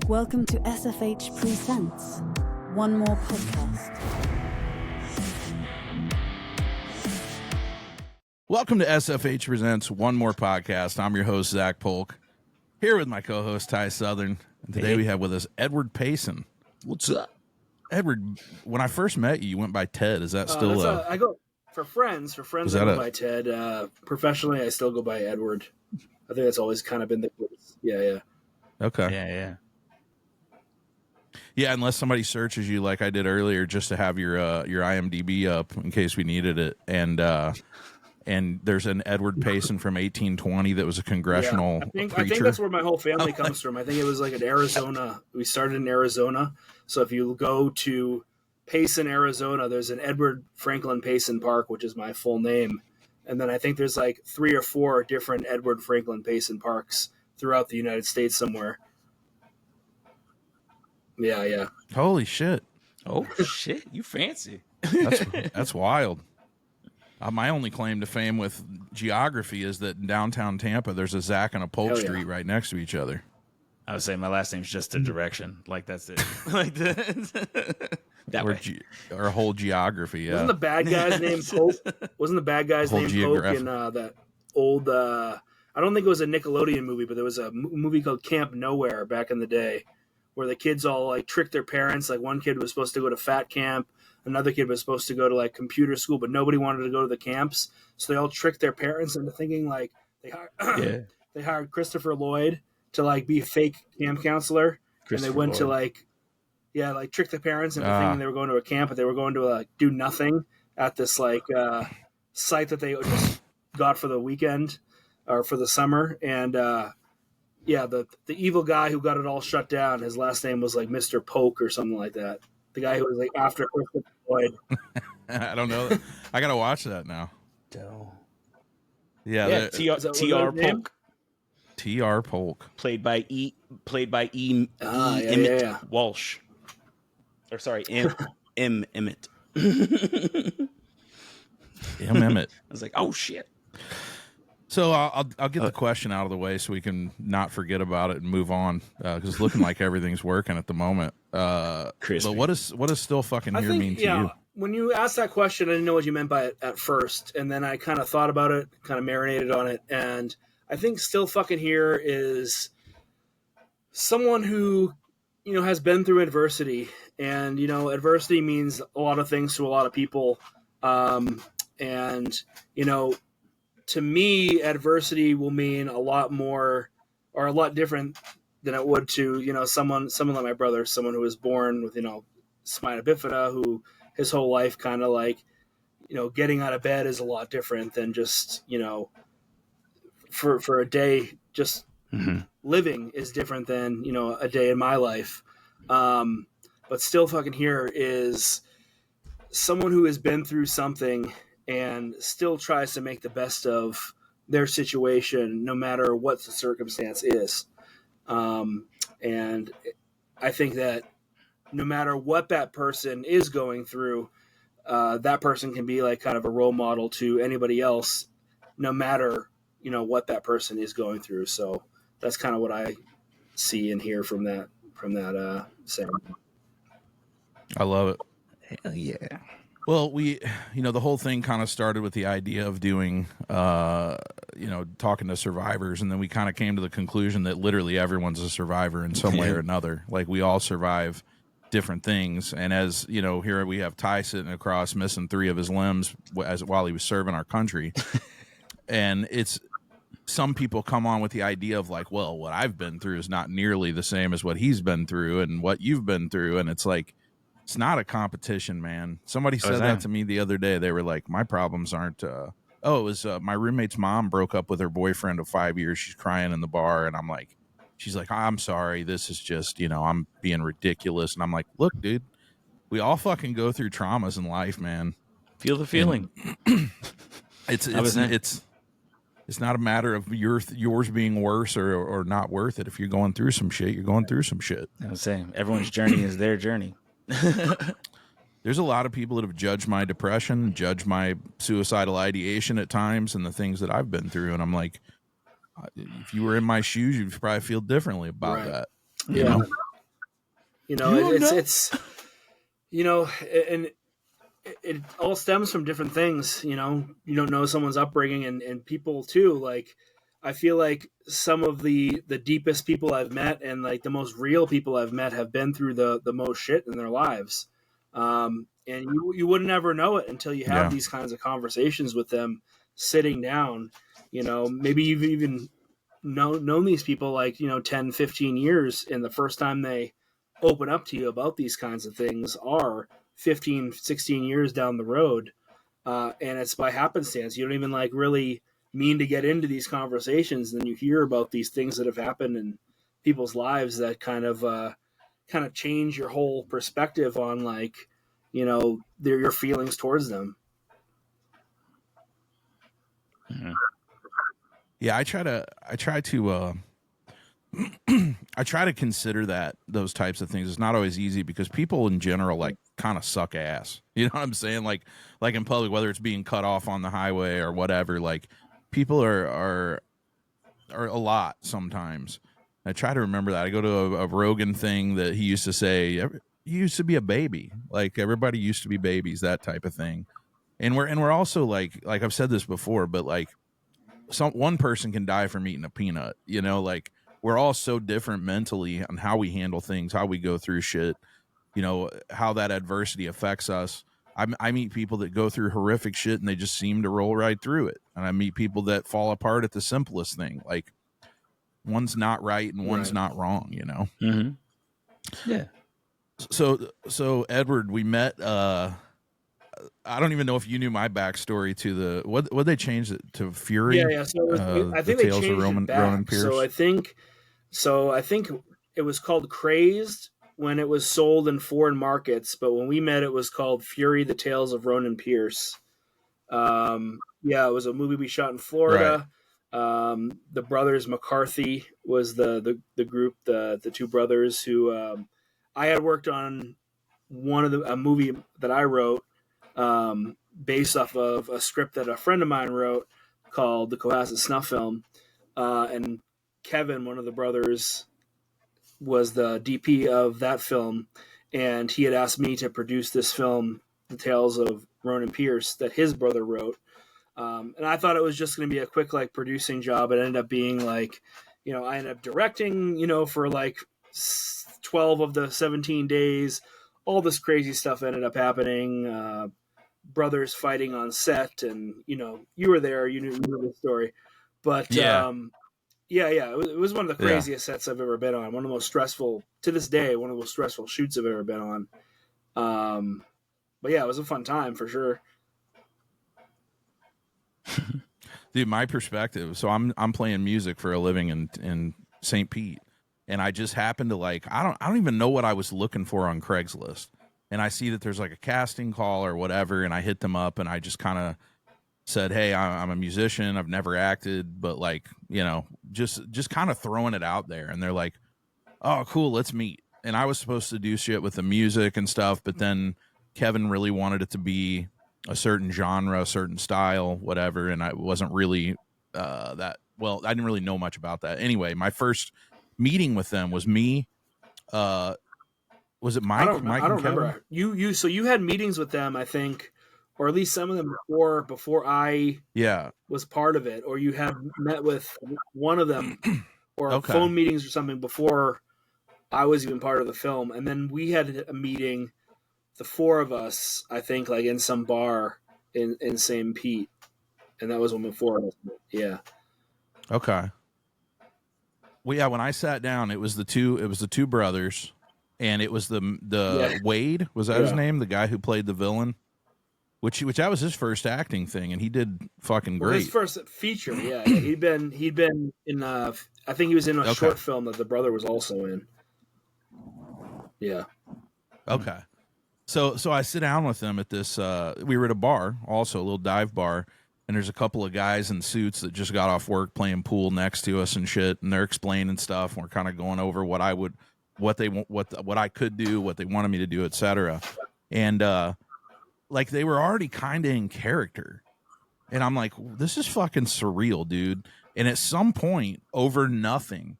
Welcome to SFH Presents One More Podcast. Welcome to SFH Presents One More Podcast. I'm your host, Zach Polk, here with my co-host, Ty Southern. And today we have with us Edward Payson. What's up? Edward, when I first met you, you went by Ted. Is that still... I go for friends. For friends, I go by Ted. Professionally, I still go by Edward. I think that's always kind of been the case. Yeah. Okay. Yeah, unless somebody searches you like I did earlier just to have your IMDb up in case we needed it. And there's an Edward Payson from 1820 that was a congressional preacher. I think that's where my whole family comes from. I think it was like in Arizona. We started in Arizona. So if you go to Payson, Arizona, there's an Edward Franklin Payson Park, which is my full name. And then I think there's like 3 or 4 different Edward Franklin Payson parks throughout the United States somewhere. Yeah. Holy shit. Oh, shit. You fancy. That's wild. My only claim to fame with geography is that in downtown Tampa, there's a Zach and a Polk Street right next to each other. I would say my last name's just a direction. Like, that's it. Like that way. Or whole geography, yeah. Wasn't the bad guy's name Polk? Wasn't the bad guy's name Polk in that old... I don't think it was a Nickelodeon movie, but there was a movie called Camp Nowhere back in the day where the kids all like tricked their parents. Like one kid was supposed to go to fat camp. Another kid was supposed to go to like computer school, but nobody wanted to go to the camps. So they all tricked their parents into thinking like they hired Christopher Lloyd to like be a fake camp counselor. And they went to like trick the parents into thinking they were going to a camp, but they were going to like do nothing at this like site that they just got for the weekend. Or for the summer, and the evil guy who got it all shut down, his last name was like Mr. Polk or something like that. The guy who was like after Christopher Lloyd. I don't know. I gotta watch that now. Yeah, T.R. Polk. T.R. Polk, played by Emmett Walsh. Or sorry, M. Emmett. M. Emmett. I was like, oh shit. So I'll get the question out of the way so we can not forget about it and move on because it's looking like everything's working at the moment. But what does still fucking here mean to you? When you asked that question, I didn't know what you meant by it at first, and then I kind of thought about it, kind of marinated on it, and I think still fucking here is someone who has been through adversity, and adversity means a lot of things to a lot of people, and to me, adversity will mean a lot more or a lot different than it would to, someone like my brother, someone who was born with, spina bifida, who his whole life kind of like, getting out of bed is a lot different than just, for a day, just living is different than, a day in my life. But still fucking here is someone who has been through something and still tries to make the best of their situation, no matter what the circumstance is. And I think that no matter what that person is going through, that person can be like kind of a role model to anybody else, no matter, what that person is going through. So that's kind of what I see and hear from that ceremony. I love it. Hell yeah. Well, the whole thing kind of started with the idea of doing, talking to survivors. And then we kind of came to the conclusion that literally everyone's a survivor in some way or another. Like we all survive different things. And as, here we have Ty sitting across missing 3 of his limbs while he was serving our country. And some people come on with the idea of like, well, what I've been through is not nearly the same as what he's been through and what you've been through. And it's like, it's not a competition, man. Somebody said that to me the other day. They were like, my problems aren't, it was my roommate's mom broke up with her boyfriend of 5 years. She's crying in the bar. And I'm like, she's like, I'm sorry. This is just, I'm being ridiculous. And I'm like, look, dude, we all fucking go through traumas in life, man. Feel the feeling. It's not a matter of yours being worse or not worth it. If you're going through some shit, you're going through some shit. I was saying, everyone's journey is their journey. There's a lot of people that have judged my depression, judged my suicidal ideation at times and the things that I've been through. And I'm like, if you were in my shoes, you'd probably feel differently about that. You know? You know, it's you know, and it all stems from different things. You know, you don't know someone's upbringing, and people too. Like, I feel like some of the deepest people I've met and like the most real people I've met have been through the most shit in their lives. And you would never know it until you have these kinds of conversations with them sitting down. You know, maybe you've even known these people like, 10, 15 years, and the first time they open up to you about these kinds of things are 15, 16 years down the road. And it's by happenstance. You don't even like really mean to get into these conversations. And then you hear about these things that have happened in people's lives that kind of change your whole perspective on like, your feelings towards them. Mm-hmm. Yeah, I try to I try to consider those types of things. It's not always easy because people in general like kind of suck ass. You know what I'm saying? Like in public, whether it's being cut off on the highway or whatever, like people are a lot sometimes. I try to remember that. I go to a Rogan thing that he used to say, you used to be a baby. Like everybody used to be babies, that type of thing. And we're also like I've said this before, but like one person can die from eating a peanut, like we're all so different mentally on how we handle things, how we go through shit, how that adversity affects us. I meet people that go through horrific shit and they just seem to roll right through it. And I meet people that fall apart at the simplest thing. Like one's not right and one's not wrong, Mm-hmm. Yeah. So Edward, we met, I don't even know if you knew my backstory to what they changed it to Fury. Yeah. So I think they changed it back. Ronan Pierce. So I think it was called Crazed when it was sold in foreign markets, but when we met, it was called Fury: The Tales of Ronan Pierce. It was a movie we shot in Florida. Right. The brothers McCarthy was the group, the two brothers who I had worked on a movie that I wrote. Based off of a script that a friend of mine wrote called The Cohasset Snuff Film. And Kevin, one of the brothers, was the DP of that film. And he had asked me to produce this film, The Tales of Ronan Pierce, that his brother wrote. And I thought it was just going to be a quick, like, producing job. It ended up being like, I ended up directing, for like 12 of the 17 days. All this crazy stuff ended up happening. Brothers fighting on set, and you were there, you knew the story, but it was one of the craziest sets I've ever been on. One of the most stressful, to this day, one of the most stressful shoots I've ever been on. But yeah, it was a fun time for sure. Dude, my perspective. So I'm playing music for a living in St. Pete, and I just happened to I don't even know what I was looking for on Craigslist. And I see that there's like a casting call or whatever, and I hit them up and I just kind of said, hey, I'm a musician. I've never acted, but just kind of throwing it out there. And they're like, oh, cool, let's meet. And I was supposed to do shit with the music and stuff, but then Kevin really wanted it to be a certain genre, a certain style, whatever. And I wasn't really I didn't really know much about that. Anyway, my first meeting with them was me, was it Mike? I don't remember. So you had meetings with them, I think, or at least some of them before I was part of it, or you had met with one of them, or phone meetings or something before I was even part of the film, and then we had a meeting, the four of us, I think, like in some bar in St. Pete, and that was when the four of us met. Yeah. Okay. Well, yeah. When I sat down, it was the two brothers. And it was the Wade, was that his name? The guy who played the villain, which that was his first acting thing, and he did fucking great. His first feature, yeah. He'd been in I think he was in a short film that the brother was also in. Yeah. Okay. So I sit down with them at this. We were at a bar, also a little dive bar, and there's a couple of guys in suits that just got off work playing pool next to us and shit, and they're explaining stuff. And we're kind of going over what I could do, what they wanted me to do, etc. And they were already kind of in character, and I'm like, this is fucking surreal, dude. And at some point, over nothing,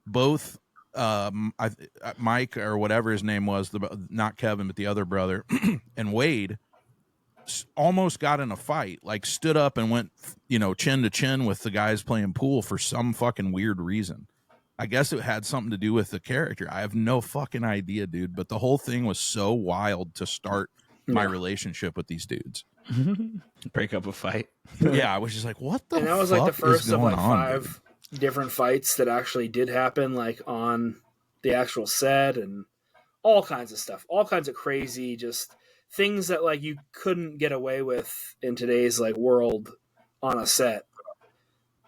both Mike or whatever his name was, not Kevin, but the other brother, and Wade almost got in a fight, like stood up and went, chin to chin with the guys playing pool for some fucking weird reason. I guess it had something to do with the character. I have no fucking idea, dude, but the whole thing was so wild to start my relationship with these dudes. Break up a fight. Yeah, I was just like, what the fuck? And that was like the first of like on, 5 different fights that actually did happen, like on the actual set, and all kinds of stuff, all kinds of crazy, just things that like you couldn't get away with in today's like world on a set.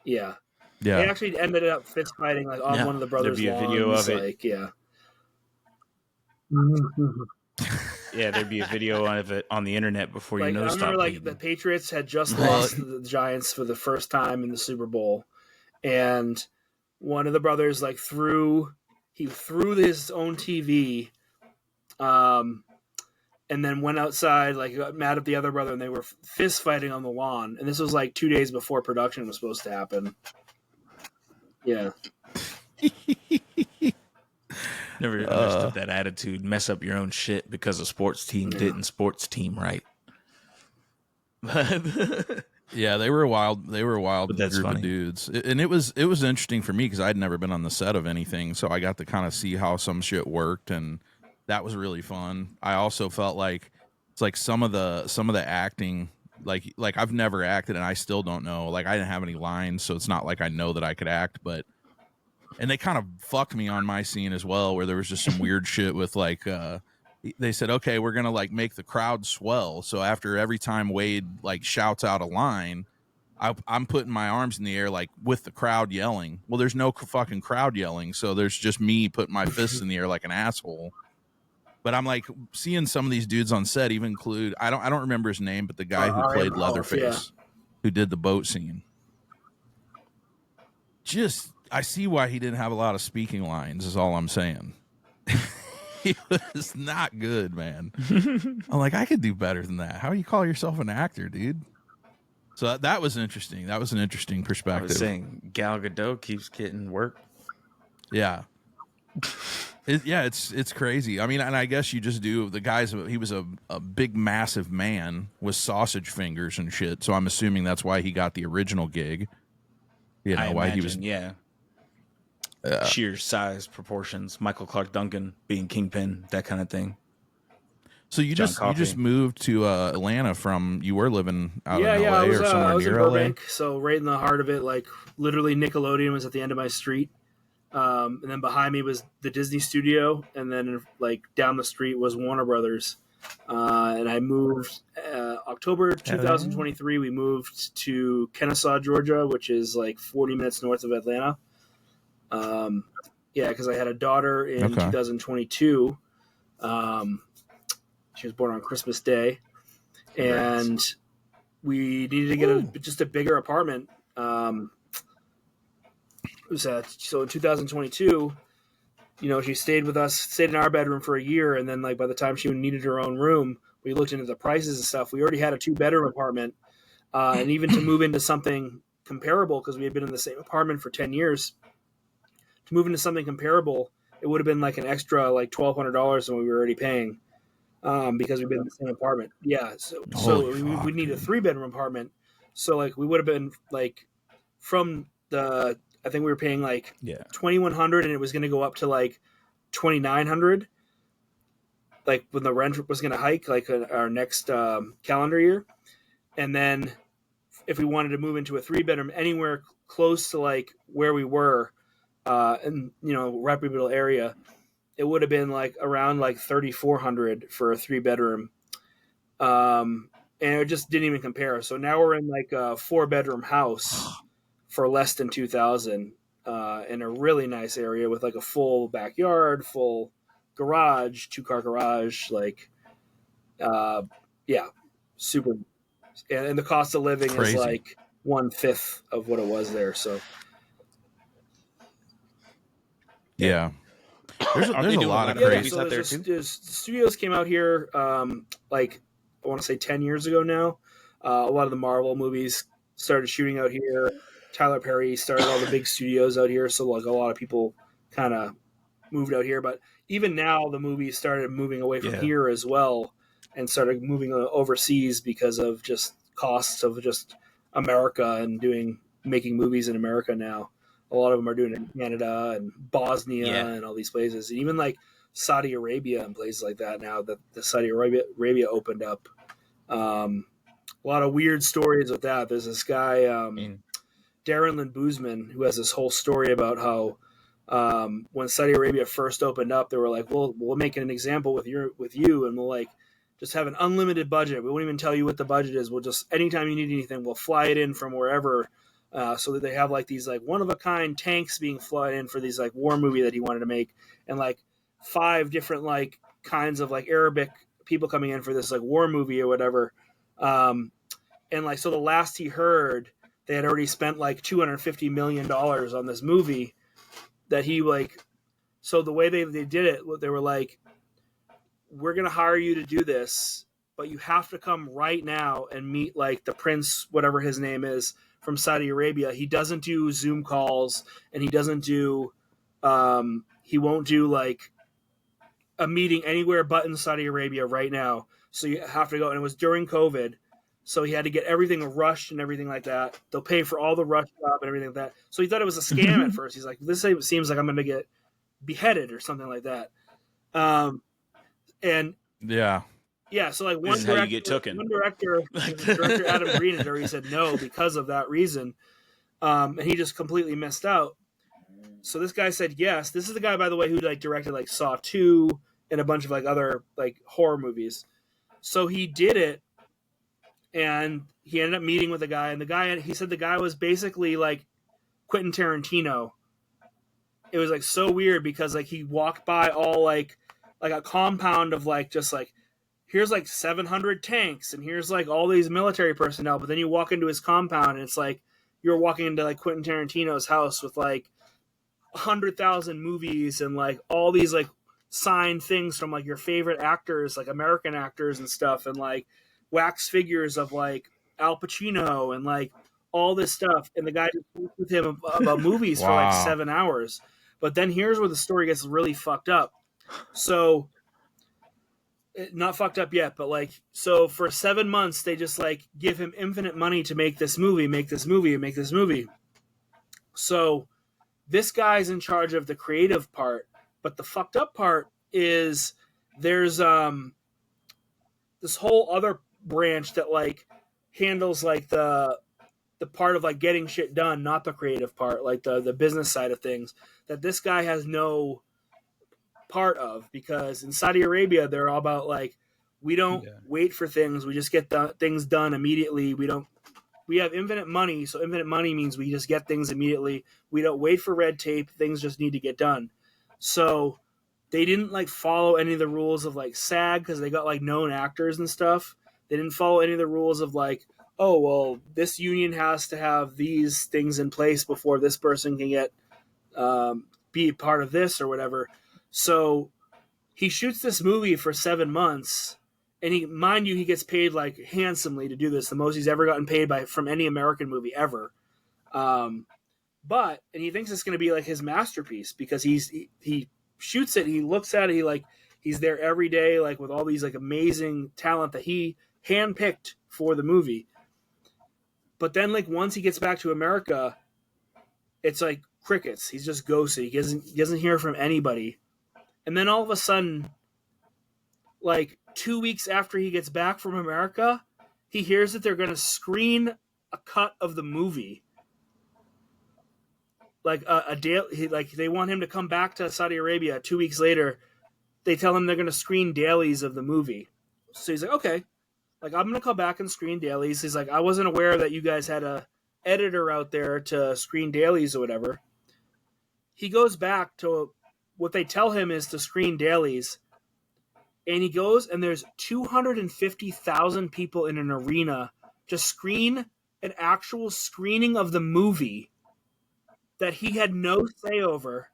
Yeah. They actually ended up fist fighting like on one of the brothers' lawns. There'd be a video of it. Like, yeah. Yeah, there'd be a video of it on the internet before like, you know. I remember like the Patriots had just lost to the Giants for the first time in the Super Bowl, and one of the brothers like threw his own TV, and then went outside, like got mad at the other brother, and they were fist fighting on the lawn. And this was like 2 days before production was supposed to happen. Yeah. Never understood that attitude. Mess up your own shit because a sports team didn't sports team right. Yeah, they were wild. They were a wild group of dudes, and it was interesting for me because I'd never been on the set of anything, so I got to kind of see how some shit worked, and that was really fun. I also felt like it's like some of the acting, like I've never acted, and I still don't know. Like I didn't have any lines, so it's not like I know that I could act, but. And they kind of fucked me on my scene as well, where there was just some weird shit with like, they said, okay, we're going to like make the crowd swell. So after every time Wade like shouts out a line, I'm putting my arms in the air, like with the crowd yelling. Well, there's no fucking crowd yelling. So there's just me putting my fists in the air like an asshole. But I'm like seeing some of these dudes on set, even include, I don't remember his name, but the guy who played Leatherface, who did the boat scene. Just, I see why he didn't have a lot of speaking lines, is all I'm saying. He was not good, man. I'm like, I could do better than that. How do you call yourself an actor, dude? So that was interesting. That was an interesting perspective. I was saying Gal Gadot keeps getting work. Yeah. It's crazy. I mean, and I guess you just do, the guys, he was a big, massive man with sausage fingers and shit. So I'm assuming that's why he got the original gig. You know, why he was. Yeah. Sheer size, proportions, Michael Clark Duncan being Kingpin, that kind of thing. So you just moved to Atlanta from, you were living out in LA or somewhere I was near in LA? Burbank, so right in the heart of it, like literally Nickelodeon was at the end of my street. And then behind me was the Disney studio, and then like down the street was Warner Brothers. And I moved October 2023. We moved to Kennesaw, Georgia, which is like 40 minutes north of Atlanta. Because I had a daughter in 2022. She was born on Christmas Day, and we needed to get just a bigger apartment. So in 2022, she stayed with us, stayed in our bedroom for a year, and then like by the time she needed her own room, we looked into the prices and stuff. We already had a 2-bedroom apartment, and even to move into something comparable, because we had been in the same apartment for 10 years. To move into something comparable, it would have been like an extra like $1,200 than what we were already paying, because we've been in the same apartment. Yeah, so we need a 3-bedroom apartment. So like we would have been like from the, I think we were paying like $2,100, and it was going to go up to like $2,900, like when the rent was going to hike, like our next calendar year. And then if we wanted to move into a 3-bedroom anywhere close to like where we were, in reputable area, it would have been like around like $3,400 for a 3-bedroom, and it just didn't even compare. So now we're in like a 4-bedroom house for less than $2,000, in a really nice area with like a full backyard, full garage, 2-car garage, like super. And the cost of living is like 1/5 of what it was there. So. Yeah. There's a lot of crazy out there too. Studios came out here, like I want to say 10 years ago now. A lot of the Marvel movies started shooting out here. Tyler Perry started all the big studios out here, so like a lot of people kind of moved out here. But even now, the movies started moving away from here as well and started moving overseas because of just costs of just America and making movies in America now. A lot of them are doing it in Canada and Bosnia and all these places. And even like Saudi Arabia and places like that now that the Saudi Arabia opened up. A lot of weird stories with that. There's this guy, Darren Lynn Boozman, who has this whole story about how when Saudi Arabia first opened up, they were like, well, we'll make an example with you, and we'll like just have an unlimited budget. We won't even tell you what the budget is. We'll just, anytime you need anything, we'll fly it in from wherever, so that they have like these like one-of-a-kind tanks being flown in for these like war movie that he wanted to make, and like 5 different like kinds of like Arabic people coming in for this like war movie or whatever. And like, so the last he heard, they had already spent like $250 million on this movie that he like, so the way they did it, they were like, we're going to hire you to do this, but you have to come right now and meet like the prince, whatever his name is, from Saudi Arabia. He doesn't do Zoom calls, and he doesn't do, he won't do like a meeting anywhere but in Saudi Arabia right now. So you have to go. And it was during COVID. So he had to get everything rushed and everything like that. They'll pay for all the rush job and everything like that. So he thought it was a scam at first. He's like, this seems like I'm going to get beheaded or something like that. And yeah. So like one director, Adam Green, had already said no because of that reason. And he just completely missed out. So this guy said yes. This is the guy, by the way, who like directed like Saw 2 and a bunch of like other like horror movies. So he did it. And he ended up meeting with the guy, and he said the guy was basically like Quentin Tarantino. It was like so weird because like he walked by all like a compound of like just like, here's like 700 tanks and here's like all these military personnel, but then you walk into his compound and it's like you're walking into like Quentin Tarantino's house with like 100,000 movies and like all these like signed things from like your favorite actors, like American actors and stuff, and like wax figures of like Al Pacino and like all this stuff. And the guy just talked with him about movies for like 7 hours. But then here's where the story gets really fucked up. So not fucked up yet, but like, so for 7 months, they just like give him infinite money to make this movie. So this guy's in charge of the creative part, but the fucked up part is there's this whole other branch that like handles like the part of like getting shit done, not the creative part, like the business side of things, that this guy has no part of, because in Saudi Arabia they're all about like, we don't wait for things, we just get things done immediately. We have infinite money, so infinite money means we just get things immediately. We don't wait for red tape, things just need to get done. So they didn't like follow any of the rules of like SAG because they got like known actors and stuff. They didn't follow any of the rules of like, oh, well, this union has to have these things in place before this person can get be part of this or whatever. So he shoots this movie for 7 months, and he gets paid like handsomely to do this, the most he's ever gotten paid from any American movie ever. And he thinks it's going to be like his masterpiece because he shoots it, he looks at it, he's there every day, like with all these like amazing talent that he handpicked for the movie. But then like once he gets back to America, it's like crickets. He's just ghosted. He doesn't hear from anybody. And then all of a sudden, like 2 weeks after he gets back from America, he hears that they're going to screen a cut of the movie. Like they want him to come back to Saudi Arabia 2 weeks later. They tell him they're going to screen dailies of the movie. So he's like, okay, like I'm going to come back and screen dailies. He's like, I wasn't aware that you guys had a editor out there to screen dailies or whatever. He goes back to what they tell him is to screen dailies. And he goes and there's 250,000 people in an arena to screen an actual screening of the movie that he had no say over.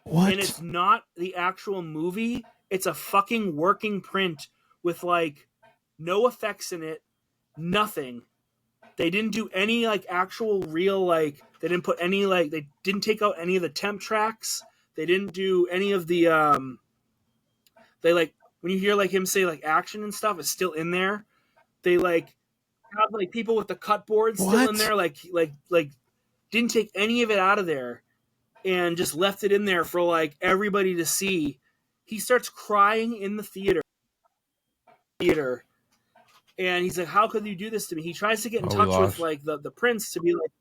What? And it's not the actual movie. It's a fucking working print with like no effects in it, nothing. They didn't do any like actual real, like they didn't put any, like they didn't take out any of the temp tracks. They didn't do any of the they like when you hear like him say like action and stuff, it's still in there. They like have like people with the cut boards still in there, like didn't take any of it out of there and just left it in there for like everybody to see. He starts crying in the theater. And he's like, how could you do this to me? He tries to get in touch with like the prince to be like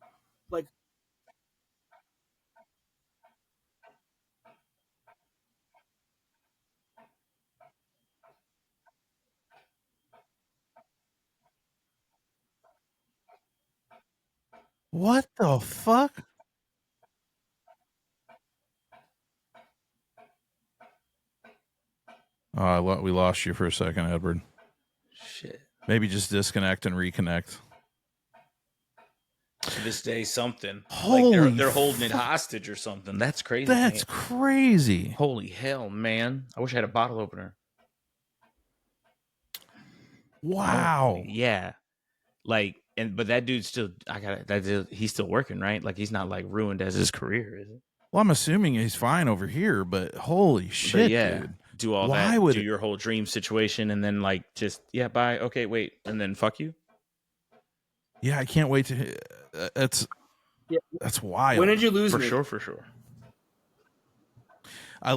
What the fuck? We lost you for a second, Edward. Shit. Maybe just disconnect and reconnect. To this day, something. Holy like they're holding it hostage or something. That's crazy. That's crazy. Holy hell, man! I wish I had a bottle opener. Wow. Yeah. But that dude's still. He's still working, right? Like he's not like ruined as his career, is it? Well, I'm assuming he's fine over here, but holy shit, dude. Do all that, do your whole dream situation, and then like just bye. Okay, wait, and then fuck you. Yeah, I can't wait to. That's wild. When did you lose me? For sure.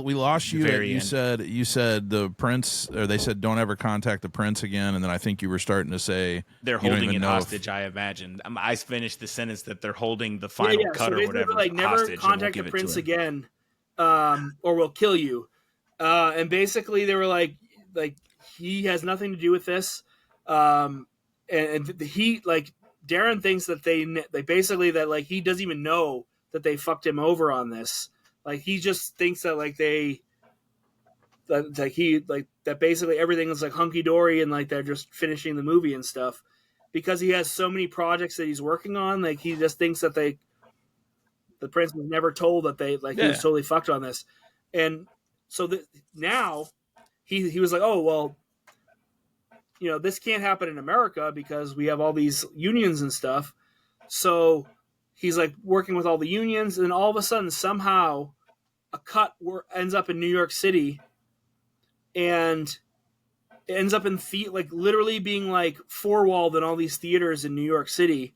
We lost you. You end. said the prince, or they said don't ever contact the prince again, and then I think you were starting to say they're holding it hostage. I imagine. I finished the sentence that they're holding the final cut or whatever. Like never contact the prince again, or we'll kill you. And basically they were like he has nothing to do with this. And he like Darren thinks that they basically that like he doesn't even know that they fucked him over on this. Like he just thinks that like that basically everything is like hunky dory and like they're just finishing the movie and stuff because he has so many projects that he's working on. Like he just thinks that the prince was never told that he was totally fucked on this. And so now he was like, oh, well, this can't happen in America because we have all these unions and stuff. So he's like working with all the unions, and all of a sudden, somehow, a cut ends up in New York City, and it ends up in literally being like four-walled in all these theaters in New York City,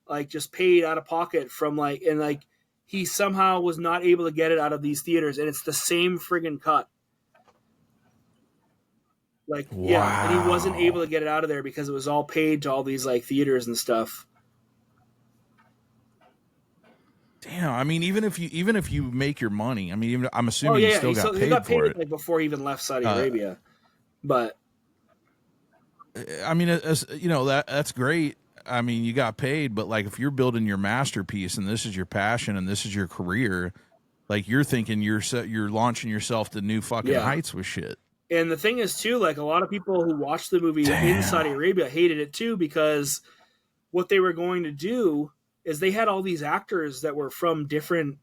like just paid out of pocket from he somehow was not able to get it out of these theaters, and it's the same friggin' cut. Wow. Yeah, and he wasn't able to get it out of there because it was all paid to all these like theaters and stuff. Damn, I mean, even if you make your money, I mean, I'm assuming you still got paid for it. Like before he even left Saudi Arabia, but I mean, that's great. I mean, you got paid, but like if you're building your masterpiece and this is your passion and this is your career, like you're thinking you're launching yourself to new fucking heights with shit. And the thing is too, like a lot of people who watched the movie in Saudi Arabia hated it too because what they were going to do is they had all these actors that were from different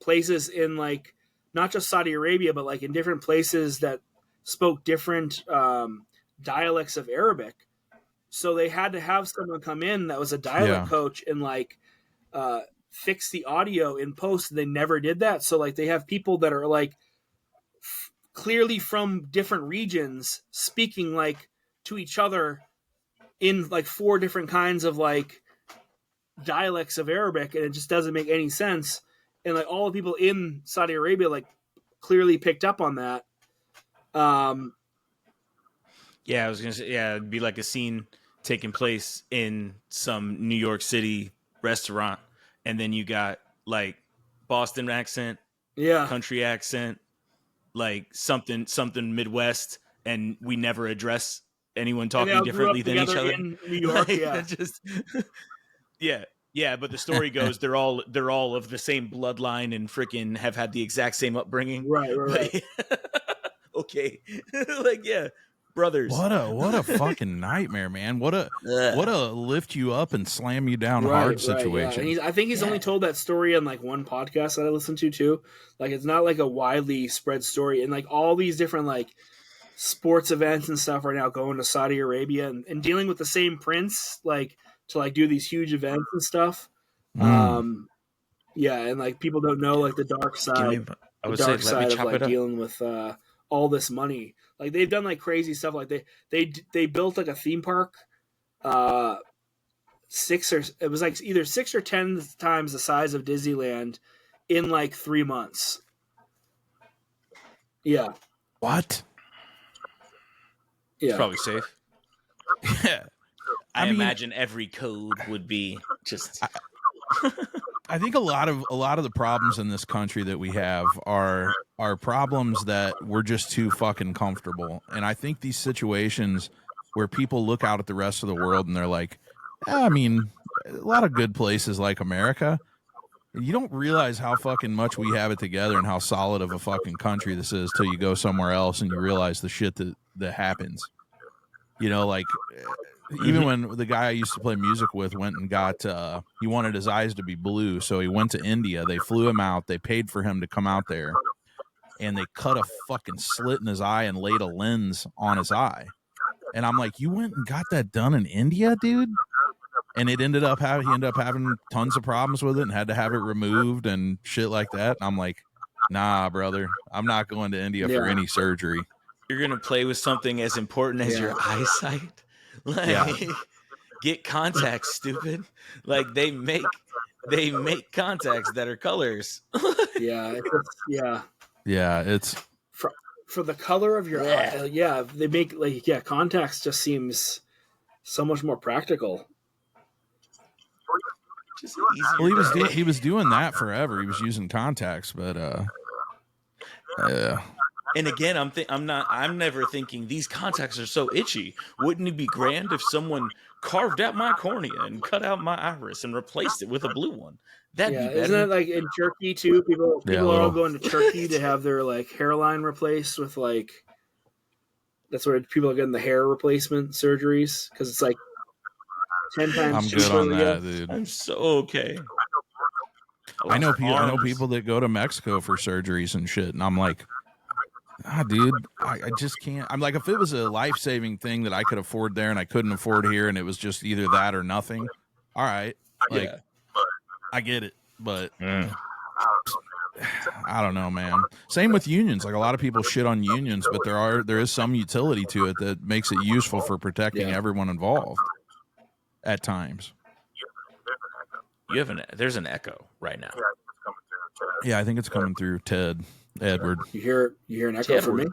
places in like not just Saudi Arabia, but like in different places that spoke different dialects of Arabic. So they had to have someone come in that was a dialect coach and like fix the audio in post. And they never did that. So like they have people that are like clearly from different regions speaking like to each other in like four different kinds of like dialects of Arabic, and it just doesn't make any sense. And like all the people in Saudi Arabia like clearly picked up on that. I was gonna say, it'd be like a scene taking place in some New York City restaurant, and then you got like Boston accent, country accent, like something Midwest, and we never address anyone talking differently than each other in New York. But the story goes they're all of the same bloodline and freaking have had the exact same upbringing. Right. Okay. Brothers. What a fucking nightmare, man. What a lift you up and slam you down hard situation. And I think he's only told that story on like one podcast that I listened to too. Like it's not like a widely spread story, and like all these different like sports events and stuff are now going to Saudi Arabia and dealing with the same prince like to like do these huge events and stuff. Yeah, and like people don't know like the dark side. I would the dark say, let me side of chop like it up. dealing with all this money. Like they've done like crazy stuff. Like they built like a theme park, it was like either 6 or 10 times the size of Disneyland in like 3 months. Yeah, What? yeah, It's probably safe. Yeah. I mean, imagine every code would be just. I think a lot of the problems in this country that we have are problems that we're just too fucking comfortable. And I think these situations where people look out at the rest of the world and they're like, I mean, a lot of good places like America. You don't realize how fucking much we have it together and how solid of a fucking country this is till you go somewhere else and you realize the shit that happens. You know, like even when the guy I used to play music with went and got, he wanted his eyes to be blue. So he went to India. They flew him out. They paid for him to come out there. And they cut a fucking slit in his eye and laid a lens on his eye. And I'm like, you went and got that done in India, dude? And he ended up having tons of problems with it and had to have it removed and shit like that. And I'm like, nah, brother, I'm not going to India for any surgery. You're gonna play with something as important as your eyesight. Like, get contacts, stupid. Like they make contacts that are colors. It's for the color of your eye. Yeah, they make contacts just seems so much more practical. Well, he was doing that forever. He was using contacts, but And again, I'm never thinking these contacts are so itchy. Wouldn't it be grand if someone carved out my cornea and cut out my iris and replaced it with a blue one? That'd be better. Isn't it like in Turkey too? People are all going to Turkey to have their like hairline replaced with like. That's where people are getting the hair replacement surgeries because it's like 10 times. I'm good on that, dude. I'm so okay. I know people that go to Mexico for surgeries and shit, and I'm like, dude, I just can't. I'm like, if it was a life-saving thing that I could afford there and I couldn't afford here, and it was just either that or nothing, all right, like, I get it, but I don't know, man. Same with unions. Like a lot of people shit on unions, but there is some utility to it that makes it useful for protecting everyone involved at times. There's an echo right now. Yeah, I think it's coming through Edward. You hear an echo from me?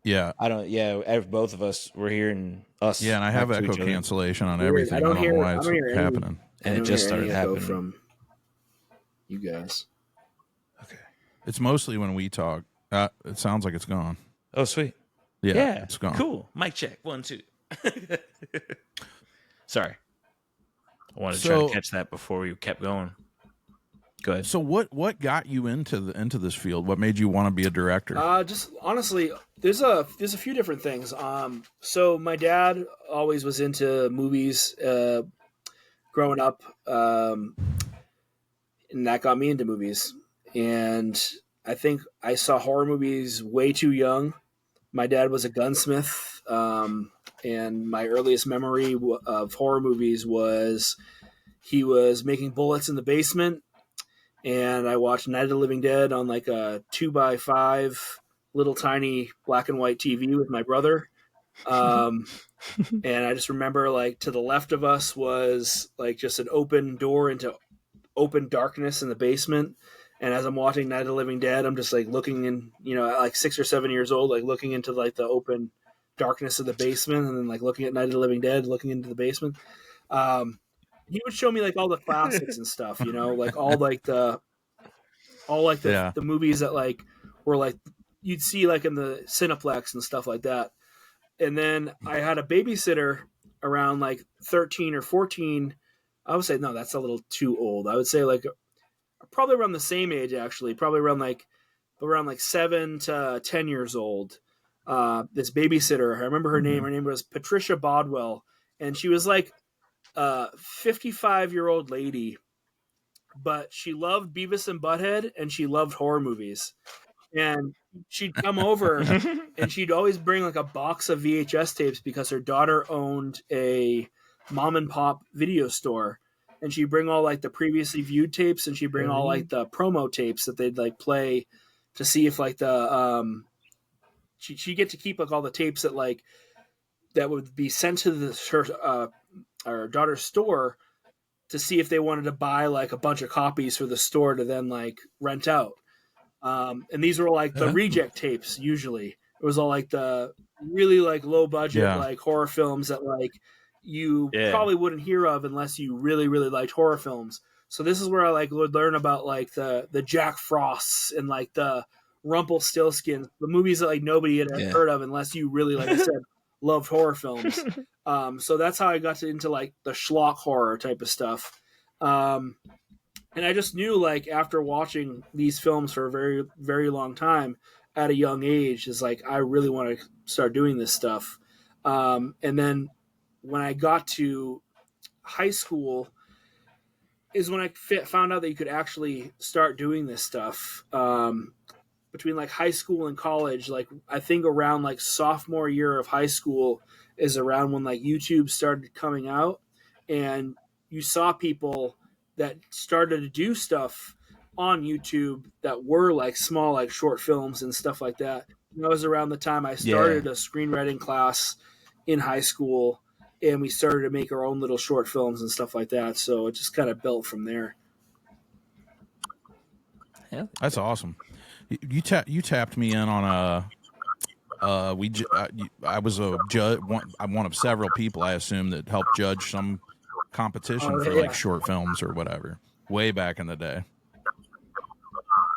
Yeah. I don't. Yeah, both of us were hearing us. Yeah, and I have echo cancellation on everything. I don't know why it's happening. And it just started happening from you guys. Okay. It's mostly when we talk. It sounds like it's gone. Oh, sweet. Yeah, it's gone. Cool. Mic check. 1, 2. Sorry. I wanted to try to catch that before we kept going. Go ahead. So what got you into this field? What made you want to be a director? Just honestly, there's a few different things. So my dad always was into movies growing up, and that got me into movies. And I think I saw horror movies way too young. My dad was a gunsmith, and my earliest memory of horror movies was he was making bullets in the basement. And I watched Night of the Living Dead on like a 2x5 little tiny black and white TV with my brother. And I just remember like to the left of us was like just an open door into open darkness in the basement. And as I'm watching Night of the Living Dead, I'm just like looking in, at like 6 or 7 years old, like looking into like the open darkness of the basement and then like looking at Night of the Living Dead, looking into the basement. He would show me like all the classics and stuff, like all the movies that like were like you'd see like in the Cineplex and stuff like that. And then I had a babysitter around like 13 or 14. I would say no, that's a little too old. I would say like probably around the same age actually, probably around like 7 to 10 years old. This babysitter, I remember her name. Her name was Patricia Bodwell, and she was like 55-year-old lady, but she loved Beavis and Butthead and she loved horror movies. And she'd come over and she'd always bring like a box of VHS tapes because her daughter owned a mom and pop video store. and she'd bring all like the previously viewed tapes, and she'd bring all like the promo tapes that they'd like play to see if like the she'd get to keep like all the tapes that like that would be sent to our daughter's store to see if they wanted to buy like a bunch of copies for the store to then like rent out. And these were like the reject tapes. Usually it was all like the really like low budget, like horror films that like you probably wouldn't hear of unless you really, really liked horror films. So this is where I like would learn about like the Jack Frosts and like the Rumpelstiltskin, the movies that like nobody had heard of unless you really, like I said, loved horror films. So that's how I got into like the schlock horror type of stuff. And I just knew like after watching these films for a very, very long time at a young age is like, I really want to start doing this stuff. And then when I got to high school is when I found out that you could actually start doing this stuff. Between like high school and college, like I think around like sophomore year of high school is around when like YouTube started coming out, and you saw people that started to do stuff on YouTube that were like small, like short films and stuff like that. And that was around the time I started a screenwriting class in high school, and we started to make our own little short films and stuff like that. So it just kind of built from there. Yeah, that's awesome. You tapped me in on I was a judge. I'm one of several people, I assume, that helped judge some competition for like short films or whatever way back in the day.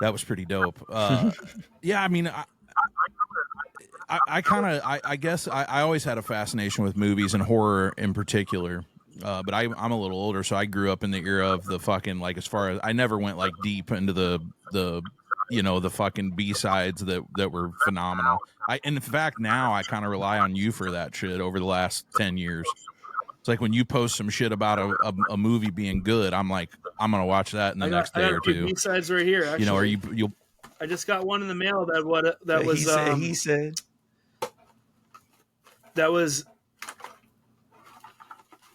That was pretty dope. Yeah, I mean, I guess I always had a fascination with movies and horror in particular. But I'm a little older, so I grew up in the era of the fucking, like, as far as I never went like deep into the the fucking B-sides that were phenomenal. In fact, now I kind of rely on you for that shit over the last 10 years. It's like when you post some shit about a movie being good, I'm like, I'm gonna watch that in the next day or two. B-sides right here. Actually. Or you'll. I just got one in the mail that was. He said that was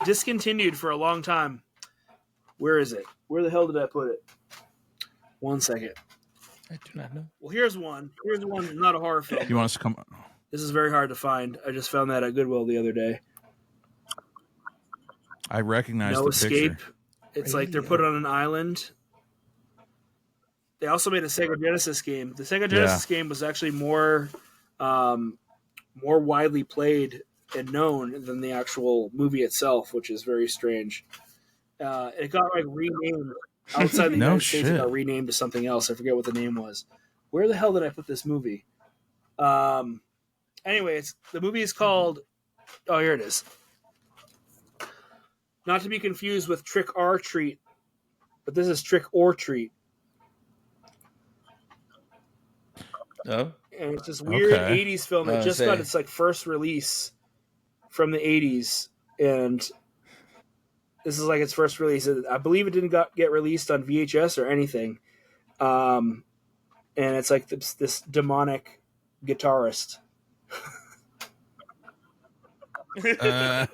discontinued for a long time. Where is it? Where the hell did I put it? 1 second. I do not know. Well, here's one. Here's one. Not a horror film. You want us to come? This is very hard to find. I just found that at Goodwill the other day. I recognize No the Escape. picture. It's like they're put on an island. They also made a Sega Genesis game. The Sega Genesis game was actually more widely played and known than the actual movie itself, which is very strange. It got like renamed outside the United States. It got renamed to something else. I forget what the name was. Where the hell did I put this movie? Anyway, the movie is called. Oh, here it is. Not to be confused with Trick or Treat, but this is Trick or Treat. Oh, and it's this weird 80s film that just got its like first release from the 80s, and this is like its first release. I believe it didn't get released on VHS or anything. And it's like this demonic guitarist. Yeah.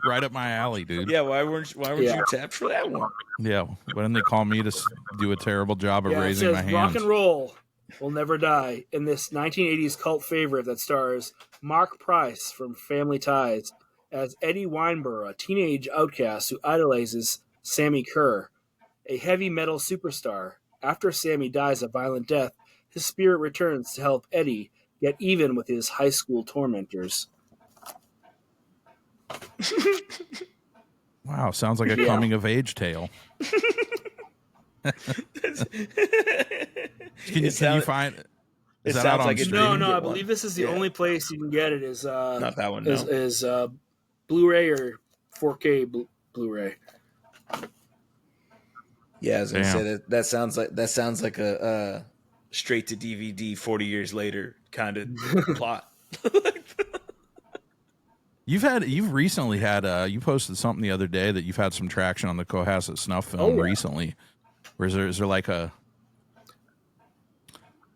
Right up my alley, dude. Yeah, why weren't you tapped for that one? Yeah, why didn't they call me to do a terrible job of raising my hands? Rock and roll will never die in this 1980s cult favorite that stars Mark Price from Family Ties as Eddie Weinberg, a teenage outcast who idolizes Sammy Kerr, a heavy metal superstar. After Sammy dies a violent death, his spirit returns to help Eddie get even with his high school tormentors. Wow, sounds like a coming of age tale. Can you find? Is that out on like streaming? No, I believe this is the only place you can get it. Is not that one? Is Blu-ray or 4K Blu-ray? Yeah, I was gonna say that sounds like a straight to DVD 40 years later kind of plot. You've recently had you posted something the other day that you've had some traction on the Cohasset snuff film recently. Or is there like a?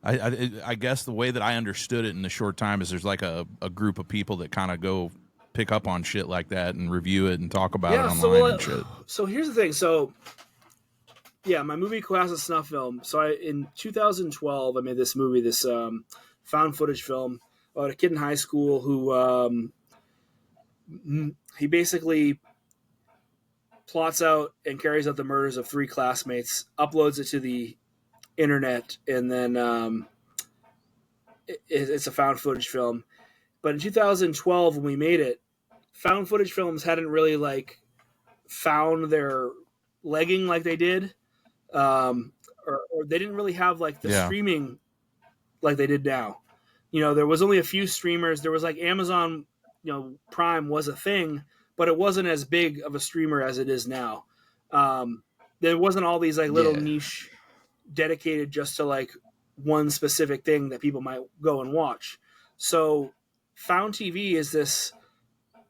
I guess the way that I understood it in the short time is there's like a group of people that kind of go pick up on shit like that and review it and talk about it online and shit. So here's the thing. So yeah, my movie Cohasset Snuff Film. So in 2012, I made this movie, this found footage film about a kid in high school who he basically plots out and carries out the murders of 3 classmates, uploads it to the internet, and then it's a found footage film. But in 2012, when we made it, found footage films hadn't really like found their legging like they did, or they didn't really have like the streaming like they did now. You know, there was only a few streamers. There was like Amazon, you know, Prime was a thing, but it wasn't as big of a streamer as it is now. There wasn't all these like little niche dedicated just to like one specific thing that people might go and watch. So Found TV is this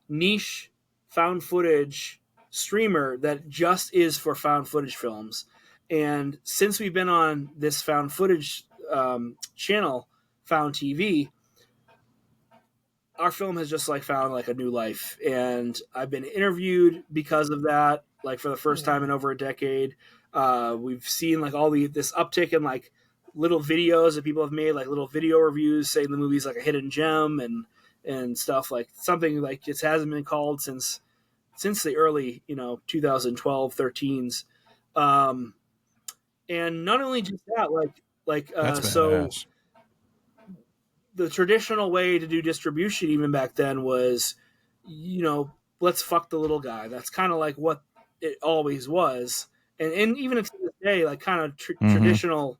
niche found footage streamer that just is for found footage films. And since we've been on this found footage channel, Found TV, our film has just like found like a new life. And I've been interviewed because of that, like for the first time in over a decade. We've seen like all this uptick in like little videos that people have made, like little video reviews saying the movie's like a hidden gem and stuff, like something like it hasn't been called since the early, 2012, 13s. And not only just that, so badass. The traditional way to do distribution even back then was, let's fuck the little guy. That's kind of like what it always was. And even to this day, like kind of traditional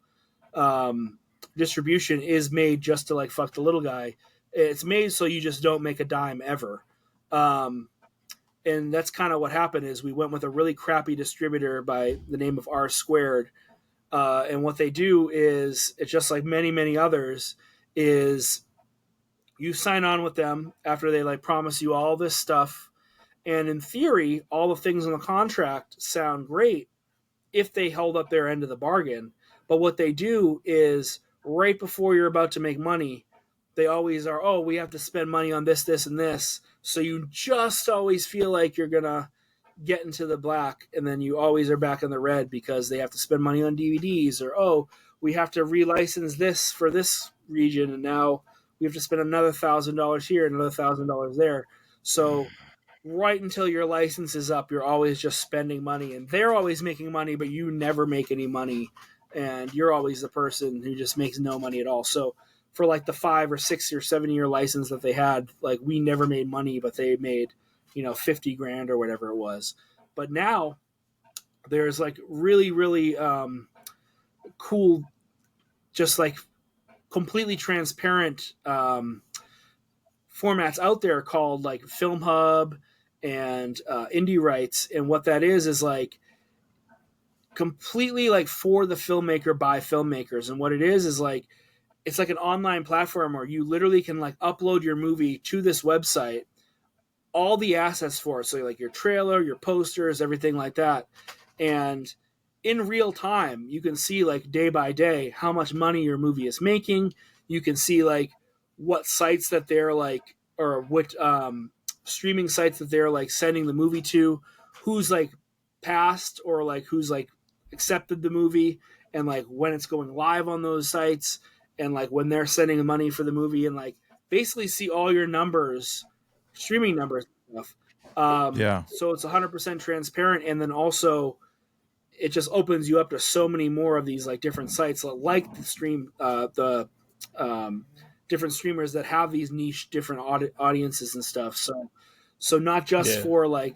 distribution is made just to like fuck the little guy. It's made so you just don't make a dime ever. And that's kind of what happened is we went with a really crappy distributor by the name of R Squared. And what they do is, it's just like many, many others, is you sign on with them after they like promise you all this stuff. And in theory, all the things in the contract sound great if they held up their end of the bargain. But what they do is right before you're about to make money, they always are, we have to spend money on this, this, and this. So you just always feel like you're going to get into the black, and then you always are back in the red because they have to spend money on DVDs, or, we have to relicense this for this region, and now we have to spend another $1,000 here, another $1,000 there. So right until your license is up, you're always just spending money, and they're always making money, but you never make any money, and you're always the person who just makes no money at all. So for like the 5 or 6 or 7 year license that they had, like we never made money, but they made, $50,000 or whatever it was. But now there's like really, really cool, just like completely transparent formats out there called like Film Hub and Indie Rights. And what that is like completely like for the filmmaker by filmmakers. And what it is like, it's like an online platform where you literally can like upload your movie to this website, all the assets for it. So like your trailer, your posters, everything like that. And in real time, you can see like day by day how much money your movie is making. You can see like what sites that they're like, or what streaming sites that they're like sending the movie to, who's like passed or like who's like accepted the movie, and like when it's going live on those sites, and like when they're sending the money for the movie, and like basically see all your numbers, streaming numbers and stuff. So it's 100% transparent. And then also it just opens you up to so many more of these like different sites, like the stream, different streamers that have these niche different audiences and stuff. So not just for like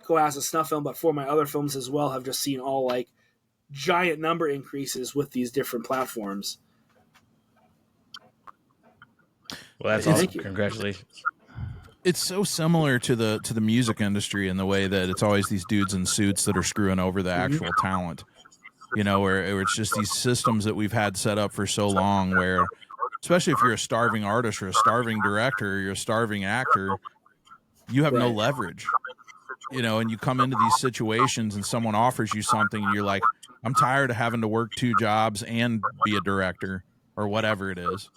Cohasset Snuff Film, but for my other films as well, have just seen all like giant number increases with these different platforms. Well, that's awesome. Congratulations. It's so similar to the music industry in the way that it's always these dudes in suits that are screwing over the actual talent, where it's just these systems that we've had set up for so long where, especially if you're a starving artist or a starving director, or you're a starving actor, you have no leverage, and you come into these situations and someone offers you something and you're like, I'm tired of having to work 2 jobs and be a director or whatever it is.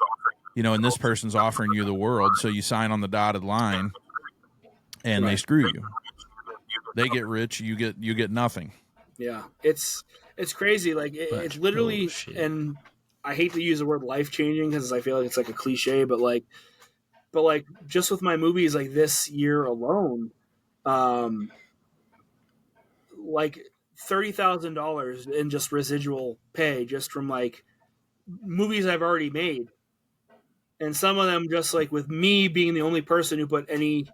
And this person's offering you the world, so you sign on the dotted line, and they screw you. They get rich, you get nothing. Yeah, it's crazy. Like it's literally, and I hate to use the word life changing because I feel like it's like a cliche, but like just with my movies, like this year alone, like $30,000 in just residual pay just from like movies I've already made, and some of them just like with me being the only person who put any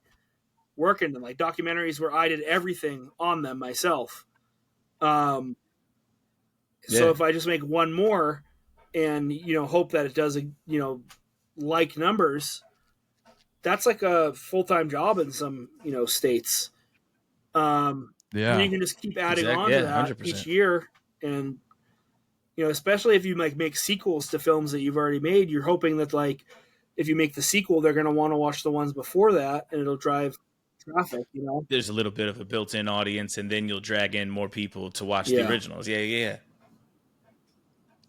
work into them, like documentaries where I did everything on them myself. So if I just make one more and, hope that it does, like numbers, that's like a full-time job in some, states. And you can just keep adding on to that 100%. Each year. And, especially if you like make sequels to films that you've already made, you're hoping that like, if you make the sequel, they're going to want to watch the ones before that and it'll drive traffic, There's a little bit of a built-in audience, and then you'll drag in more people to watch the originals. Yeah.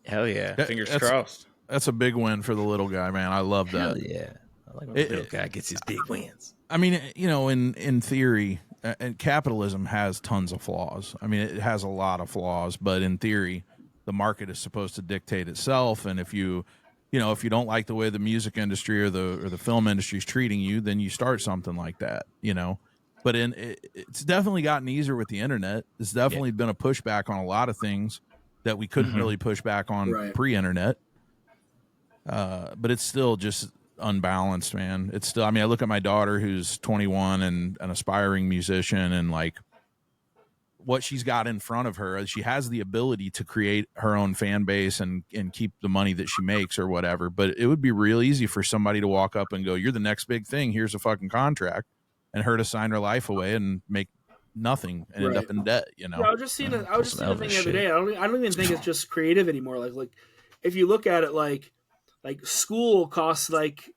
Hell yeah. Fingers crossed. That's a big win for the little guy, man. I love that. Hell yeah. I like when the little guy gets his big wins. I mean, in theory, and capitalism has tons of flaws. I mean, it has a lot of flaws, but in theory, the market is supposed to dictate itself. And if you don't like the way the music industry or the film industry is treating you, then you start something like that, But it's definitely gotten easier with the internet. It's definitely been a pushback on a lot of things that we couldn't really push back on pre-internet. But it's still just unbalanced, man. It's still, I mean, I look at my daughter who's 21 and an aspiring musician, and like what she's got in front of her, she has the ability to create her own fan base and keep the money that she makes or whatever. But it would be real easy for somebody to walk up and go, "You're the next big thing. Here's a fucking contract," and her to sign her life away and make nothing and end up in debt. Yeah, I was just seeing the thing the other day. I don't even think it's just creative anymore. Like if you look at it, like school costs like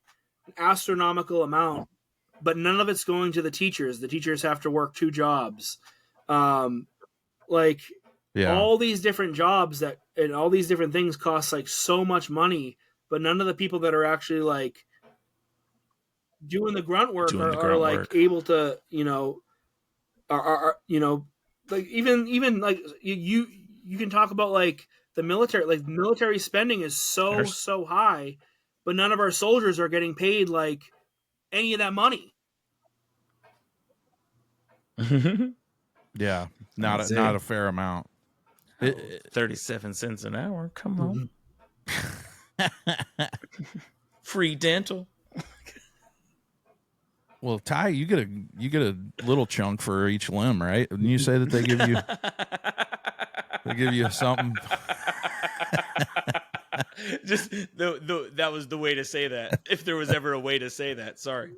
an astronomical amount, but none of it's going to the teachers. The teachers have to work 2 jobs. All these different jobs and all these different things cost like so much money, but none of the people that are actually like doing the grunt work are like able to, are like even like you can talk about like the military, like military spending is so high, but none of our soldiers are getting paid like any of that money. Yeah, not a fair amount. 37 cents an hour. Come on. Free dental. Well, Ty, you get a little chunk for each limb, right? Didn't you say that they give you something? Just that was the way to say that. If there was ever a way to say that, sorry.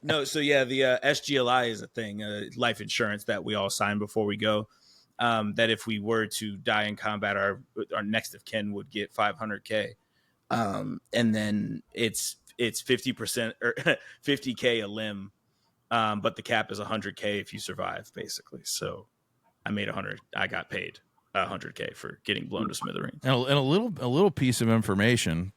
No, so yeah, the SGLI is a thing, life insurance that we all sign before we go. That if we were to die in combat, our next of kin would get $500K, and then it's 50% or 50K a limb, but the cap is 100K if you survive, basically. So I made 100. I got paid 100K for getting blown to smithereens. And a little piece of information,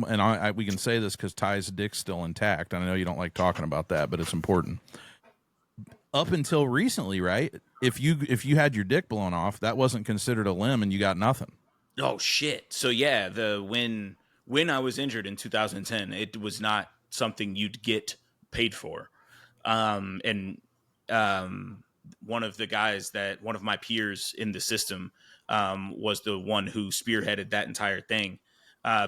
and we can say this because Ty's dick's still intact. I know you don't like talking about that, but it's important. Up until recently, right? If you had your dick blown off, that wasn't considered a limb, and you got nothing. Oh shit! So yeah, when I was injured in 2010, it was not something you'd get paid for, one of my peers in the system was the one who spearheaded that entire thing.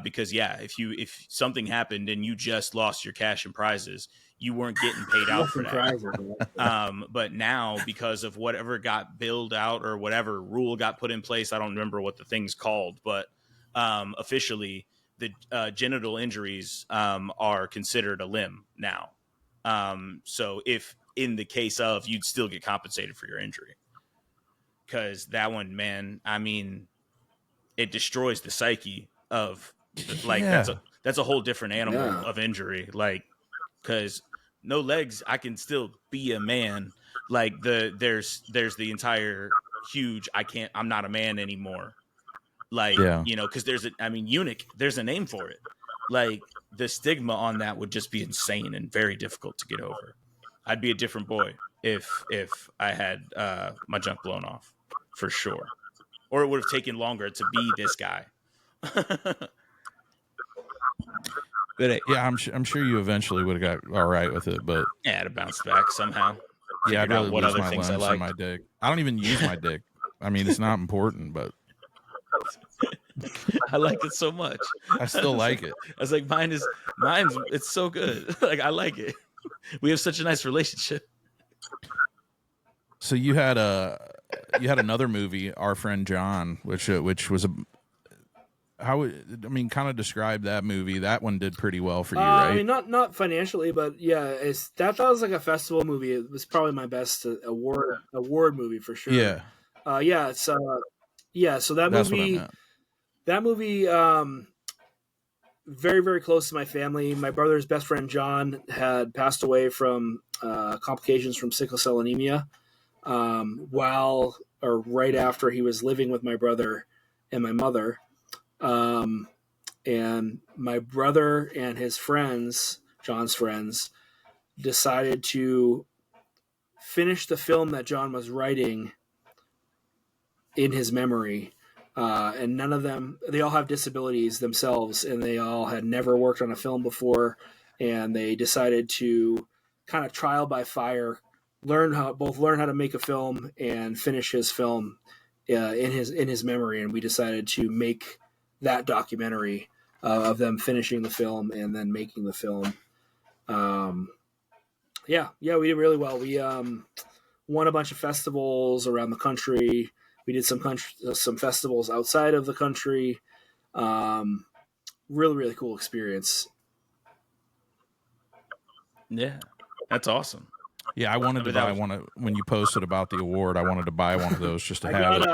Because if something happened and you just lost your cash and prizes, you weren't getting paid out for that. But now, because of whatever got billed out or whatever rule got put in place, I don't remember what the thing's called, but officially the genital injuries are considered a limb now. So if in the case of, you'd still get compensated for your injury, because that one, man, I mean, it destroys the psyche of that's a whole different animal of injury. Like, because no legs, I can still be a man. Like there's the entire huge, I'm not a man anymore. Like, because eunuch, there's a name for it. Like, the stigma on that would just be insane and very difficult to get over. I'd be a different boy if I had my junk blown off, for sure. Or it would have taken longer to be this guy. But yeah, I'm sure you eventually would have got all right with it, but yeah, I'd have bounced back somehow. yeah, I'd rather what lose other my things I limbs like. than my dick. I don't even use my dick. I mean, it's not important, but I like it so much. I still like it. I was like, mine's it's so good. Like, I like it. We have such a nice relationship. So you had another movie, Our Friend John, which was kind of describe that movie. That one did pretty well for you, right? I mean, not financially, but yeah, that was like a festival movie. It was probably my best award movie for sure. Yeah. So that That's movie, what I that movie, very, very close to my family. My brother's best friend John had passed away from complications from sickle cell anemia, right after he was living with my brother and my mother. And my brother and his friends, John's friends, decided to finish the film that John was writing in his memory. And none of them, they all have disabilities themselves, and they all had never worked on a film before. And they decided to kind of trial by fire, learn how to make a film and finish his film in his memory. And we decided to make that documentary of them finishing the film and then making the film. We did really well. We won a bunch of festivals around the country. We did some festivals outside of the country. Really, really cool experience. Yeah, that's awesome. Yeah, I wanted to buy one. When you posted about the award, I wanted to buy one of those just to have it.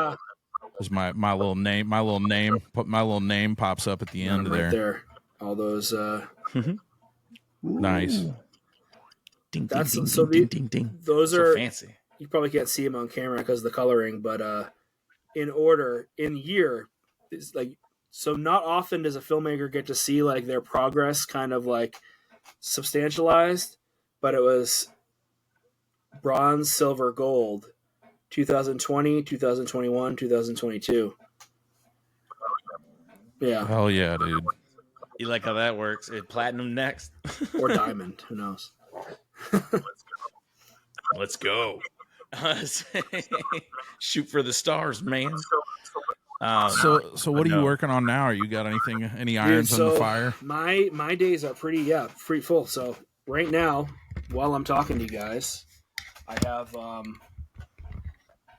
Because my little name pops up at the end right there. There, all those. Nice. Ding, That's ding, so ding, ding, ding, ding. Those so are fancy. You probably can't see them on camera because of the coloring, but in order, in year, it's like, so not often does a filmmaker get to see like their progress kind of like substantialized, but it was bronze, silver, gold, 2020, 2021, 2022. Yeah. Hell yeah, dude. You like how that works? Platinum next. Or diamond, who knows? Let's go. Shoot for the stars, man. So what are you working on now? Are you got any irons on the fire? My days are pretty full. So right now, while I'm talking to you guys, I have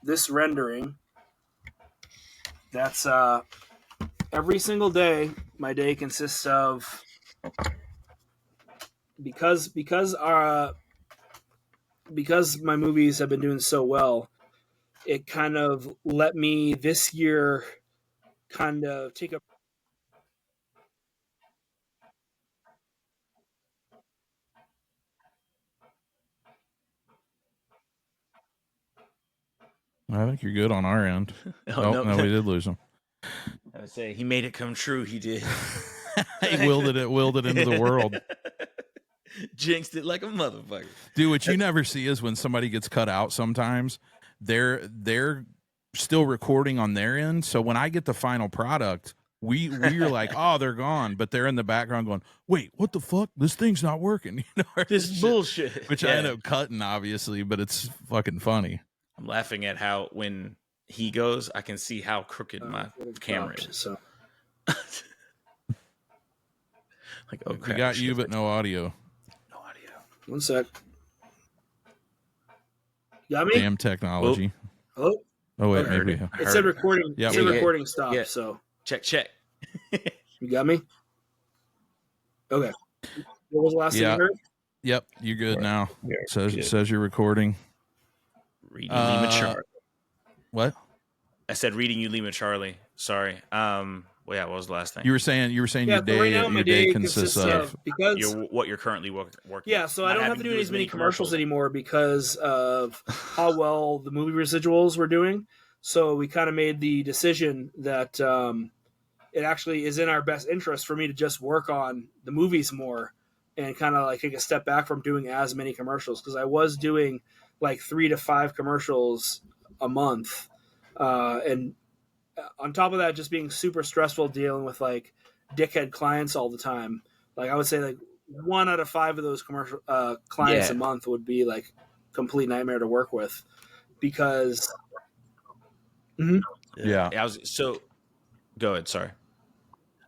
this rendering. That's every single day. My day consists of, because my movies have been doing so well, it kind of let me this year kind of take a. I think you're good on our end. No, we did lose him. I would say he made it come true. He did. He willed it into the world. Jinxed it like a motherfucker. Dude, what you never see is when somebody gets cut out sometimes, they're still recording on their end. So when I get the final product, we're like, oh, they're gone. But they're in the background going, wait, what the fuck? This thing's not working. This is bullshit. Which I end up cutting, obviously, but it's fucking funny. I'm laughing at how when he goes, I can see how crooked my camera is. So. Like, oh, We crap, got you, but no audio. No audio. One sec. You got me? Damn technology. Hello? Oh, wait, Heard maybe. it. It said recording. Yeah, It said we- recording stop. Yeah. So Check. you got me? Okay. What was the last thing you heard? Yep, you're good now. Good. Says you're recording. Reading you, Lima Charlie. What? I said reading you, Lima Charlie. Sorry. What was the last thing? You were saying your Yeah, day, so right now my your day consists of because what you're currently working. yeah, so I Not don't have having to do do as many commercials anymore because of how well the movie residuals were doing. So we kind of made the decision that it actually is in our best interest for me to just work on the movies more and kind of like take a step back from doing as many commercials, because I was doing like 3 to 5 commercials a month, and on top of that, just being super stressful dealing with like dickhead clients all the time. Like I would say like 1 out of 5 of those commercial clients a month would be like complete nightmare to work with, because Go ahead. Sorry.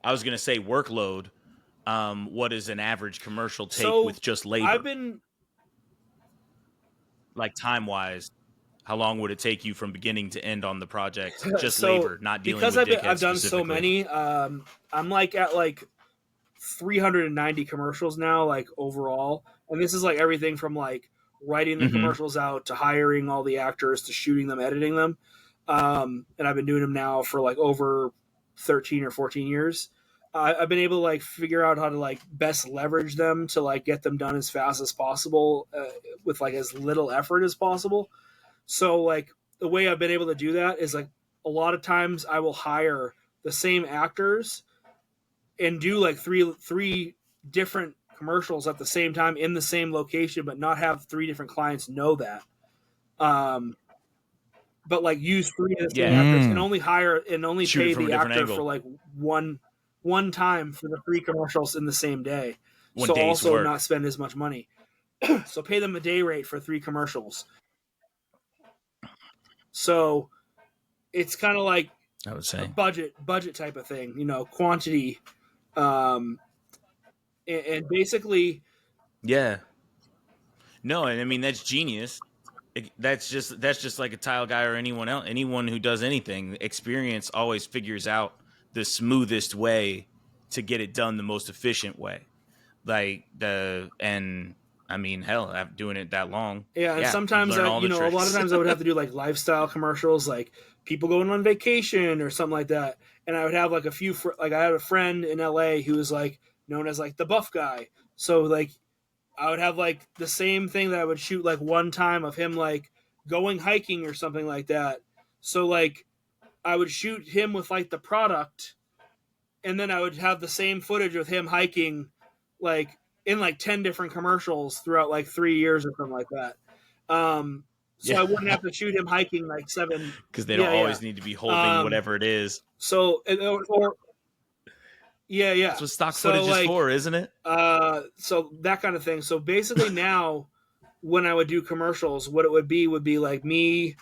I was going to say workload. What does an average commercial take with just labor? I've been like time wise. How long would it take you from beginning to end on the project? Just labor, not dealing with dickheads. Because I've done so many. I'm like at like 390 commercials now, like overall, and this is like everything from like writing the commercials out to hiring all the actors to shooting them, editing them. And I've been doing them now for like over 13 or 14 years. I've been able to like figure out how to like best leverage them to like get them done as fast as possible, with like as little effort as possible. So like the way I've been able to do that is like a lot of times I will hire the same actors and do like three different commercials at the same time in the same location, but not have 3 different clients know that. But like use 3 of the same actors and only hire and only pay the actor for like one time for the 3 commercials in the same day. So also work. Not spend as much money. So pay them a day rate for 3 commercials. So it's kind of like, I would say, a budget type of thing, you know, quantity, and basically, no, and I mean that's genius. That's just like a tile guy or anyone else, anyone who does anything. Experience always figures out the smoothest way to get it done, the most efficient way. I mean, hell, after doing it that long. Yeah, and sometimes, a lot of times I would have to do like lifestyle commercials, like people going on vacation or something like that. And I would have like I had a friend in LA who was like known as like the buff guy. So like I would have like the same thing that I would shoot like one time of him like going hiking or something like that. So like I would shoot him with like the product, and then I would have the same footage with him hiking like in like 10 different commercials throughout like 3 years or something like that. So I wouldn't have to shoot him hiking like 7. Because they don't always need to be holding whatever it is. So, That's what stock footage is for, isn't it? So that kind of thing. So basically now when I would do commercials, what it would be like me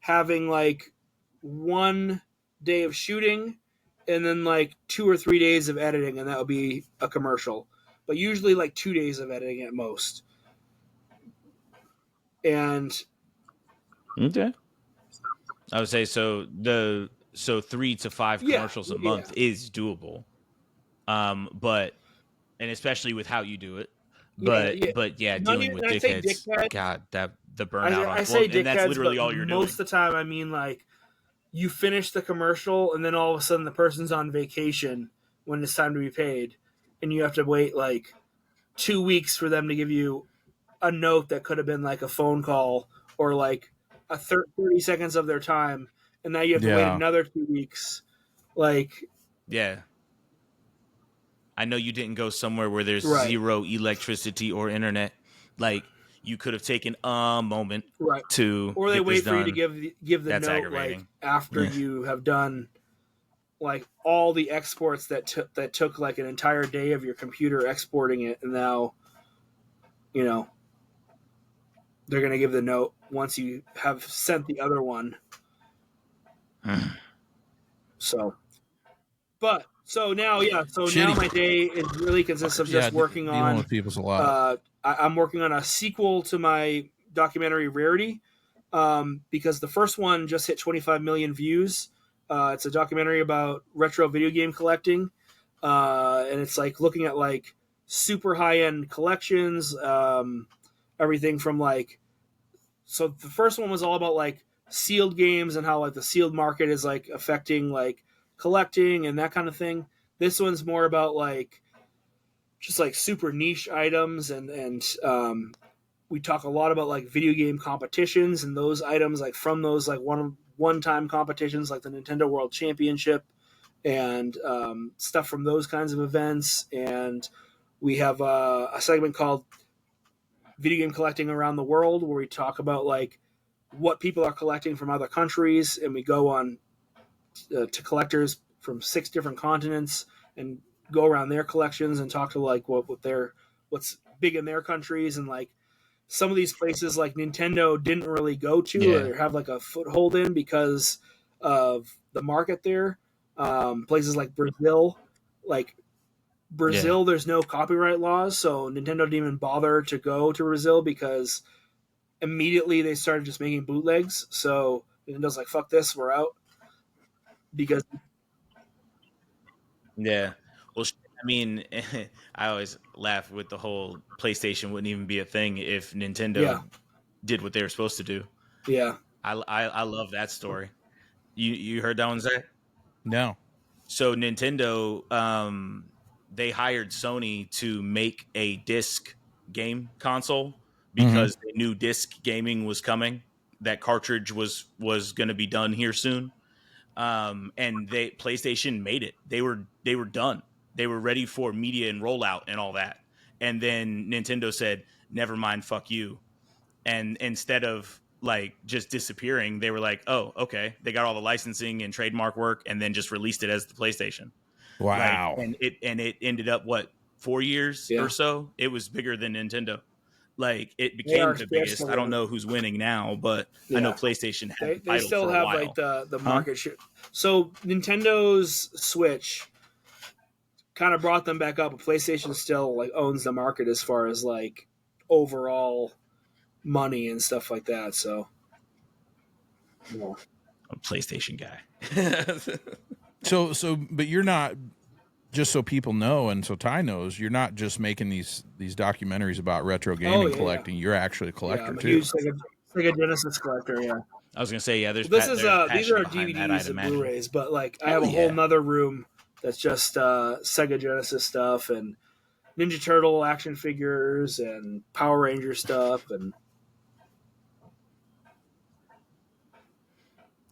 having like 1 day of shooting and then like 2 or 3 days of editing, and that would be a commercial. But usually like 2 days of editing at most. And okay, I would say so 3 to 5 commercials a month is doable. But and especially with how you do it. But dealing with dickheads, God, that the burnout I say dickheads, and that's literally all you're doing. Most of the time, I mean, like, you finish the commercial and then all of a sudden the person's on vacation when it's time to be paid, and you have to wait like 2 weeks for them to give you a note that could have been like a phone call or like a 30 seconds of their time, and now you have to wait another 2 weeks. Like, I know you didn't go somewhere where there's zero electricity or internet. Like, you could have taken a moment to, or they wait for you to give the That's note aggravating. like after you have done like all the exports that took like an entire day of your computer exporting it, and now, you know, they're gonna give the note once you have sent the other one. So now my day is really consists of just working on with people's a lot. I'm working on a sequel to my documentary Rarity, because the first one just hit 25 million views. It's a documentary about retro video game collecting, and it's like looking at like super high end collections, everything from like. So the first one was all about like sealed games and how like the sealed market is like affecting like collecting and that kind of thing. This one's more about like just like super niche items, and we talk a lot about like video game competitions and those items like from those like one-time competitions like the Nintendo World Championship and stuff from those kinds of events, and We have a segment called Video Game Collecting Around the World, where we talk about like what people are collecting from other countries, and we go on to collectors from 6 different continents and go around their collections and talk to like what's big in their countries, and like some of these places like Nintendo didn't really go to or have like a foothold in because of the market there. Places like Brazil, there's no copyright laws, so Nintendo didn't even bother to go to Brazil because immediately they started just making bootlegs. So Nintendo's like, fuck this, we're out. Because yeah, well, I mean, I always laugh with the whole PlayStation wouldn't even be a thing if Nintendo did what they were supposed to do. Yeah, I love that story. You heard that one, Zach? No. So Nintendo, they hired Sony to make a disc game console because they knew disc gaming was coming. That cartridge was going to be done here soon. And PlayStation made it. They were done. They were ready for media and rollout and all that. And then Nintendo said, "Never mind, fuck you." And instead of like just disappearing, they were like, "Oh, okay." They got all the licensing and trademark work, and then just released it as the PlayStation. Wow. And it ended up 4 years or so. It was bigger than Nintendo. Like it became the biggest. I don't know who's winning now, but I know PlayStation had they still have like the market share. So Nintendo's Switch kind of brought them back up, but PlayStation still like owns the market as far as like overall money and stuff like that. So I'm a PlayStation guy. So but you're not, just so people know and so Ty knows, you're not just making these documentaries about retro gaming collecting. You're actually a collector I'm a too. huge Sega Genesis collector. Yeah, I was gonna say these are DVDs and Blu-rays, but like I have a whole nother room that's just Sega Genesis stuff and Ninja Turtle action figures and Power Ranger stuff and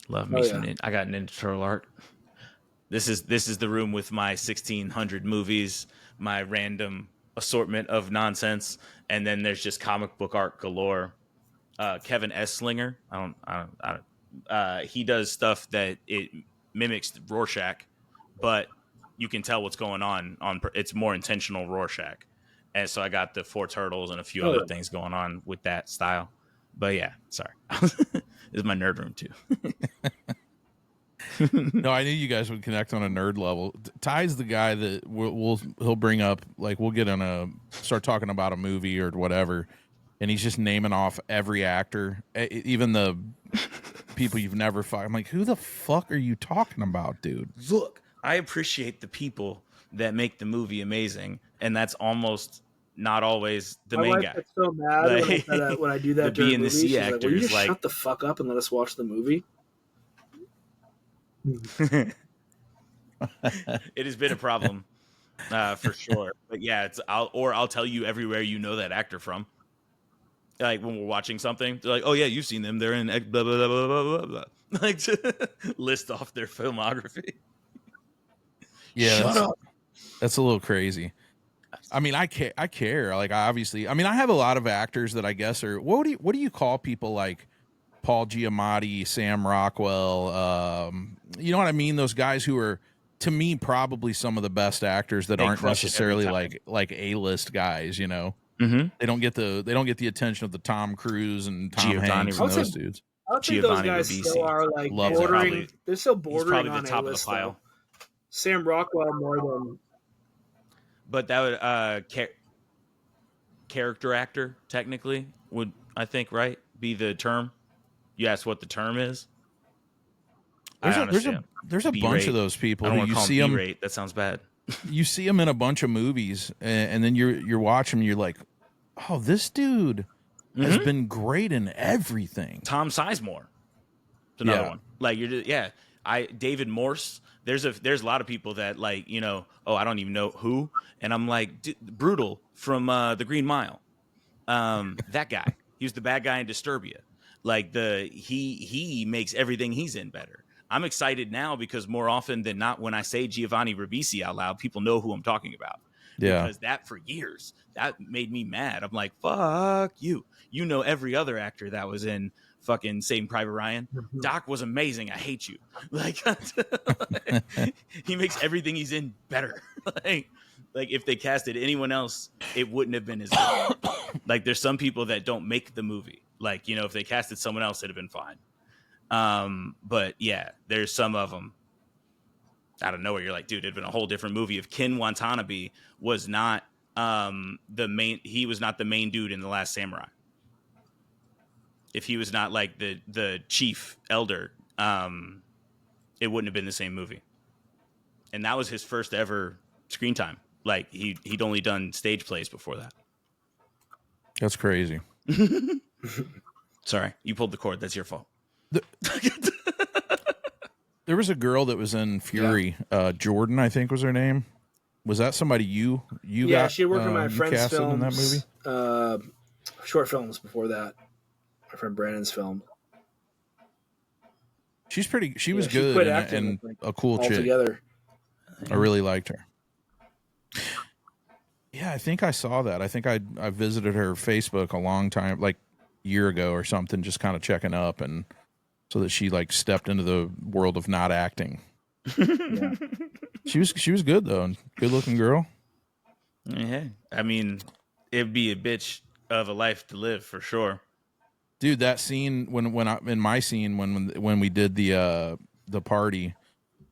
love me some. I got Ninja Turtle art. This is the room with my 1,600 movies, my random assortment of nonsense, and then there's just comic book art galore. Kevin Esslinger, he does stuff that it mimics Rorschach, but you can tell what's going on. It's more intentional Rorschach, and so I got the 4 turtles and a few other things going on with that style. But yeah, sorry, this is my nerd room too. No, I knew you guys would connect on a nerd level. Ty's the guy that he'll bring up, like we'll start talking about a movie or whatever, and he's just naming off every actor, even the people you've never fought. I'm like, who the fuck are you talking about, dude? Look, I appreciate the people that make the movie amazing, and that's almost not always the main guy. Gets so mad when I do that. The B and the C actors, like, will you just shut the fuck up and let us watch the movie? It has been a problem for sure, but yeah, I'll tell you everywhere you know that actor from. Like when we're watching something, they're like, "Oh yeah, you've seen them. They're in blah blah blah blah blah blah." Like to list off their filmography. Yeah, that's a little crazy. I mean, I care. Like, obviously, I mean, I have a lot of actors that I guess are what do you call people like Paul Giamatti, Sam Rockwell, you know what I mean? Those guys who are, to me, probably some of the best actors that aren't necessarily like A-list guys, you know? Mm-hmm. They don't get the attention of the Tom Cruise and Tom Hanks and those dudes. I think those guys still are like bordering. They're still bordering on top of the pile. Sam Rockwell more than. But that would character actor technically would, I think, right, be the term. You asked what the term is. There's a bunch of those people. I don't want who to call them B-rate. That sounds bad. You see them in a bunch of movies, and then you're watching. You're like, oh, this dude has been great in everything. Tom Sizemore, another one. Like David Morse. There's a lot of people that like, you know, oh, I don't even know who, and I'm like, Brutal from The Green Mile. That guy. He was the bad guy in Disturbia. Like he makes everything he's in better. I'm excited now because more often than not, when I say Giovanni Ribisi out loud, people know who I'm talking about. Yeah. Because that for years, that made me mad. I'm like, fuck you. You know, every other actor that was in fucking Saving Private Ryan. Doc was amazing. I hate you. Like, he makes everything he's in better. Like if they casted anyone else, it wouldn't have been as good. Like there's some people that don't make the movie. Like, you know, if they casted someone else, it'd have been fine. But yeah, there's some of them out of nowhere. You're like, dude, it'd been a whole different movie if Ken Watanabe was not he was not the main dude in The Last Samurai. If he was not like the chief elder, it wouldn't have been the same movie. And that was his first ever screen time. Like he'd only done stage plays before that. That's crazy. Sorry, you pulled the cord. That's your fault. There was a girl that was in Fury. Yeah. Jordan, I think was her name. Was that somebody you yeah, got? She worked on my friend's films in that movie. Short films before that. My friend Brandon's film. She's pretty. She was good and a cool chick. Together. I really liked her. Yeah, I think I saw that. I think I visited her Facebook a long time, like a year ago or something, just kind of checking up, and so that she like stepped into the world of not acting. Yeah. She was good though, good looking girl. Yeah, I mean, it'd be a bitch of a life to live for sure. Dude, that scene when I in my scene when we did the party,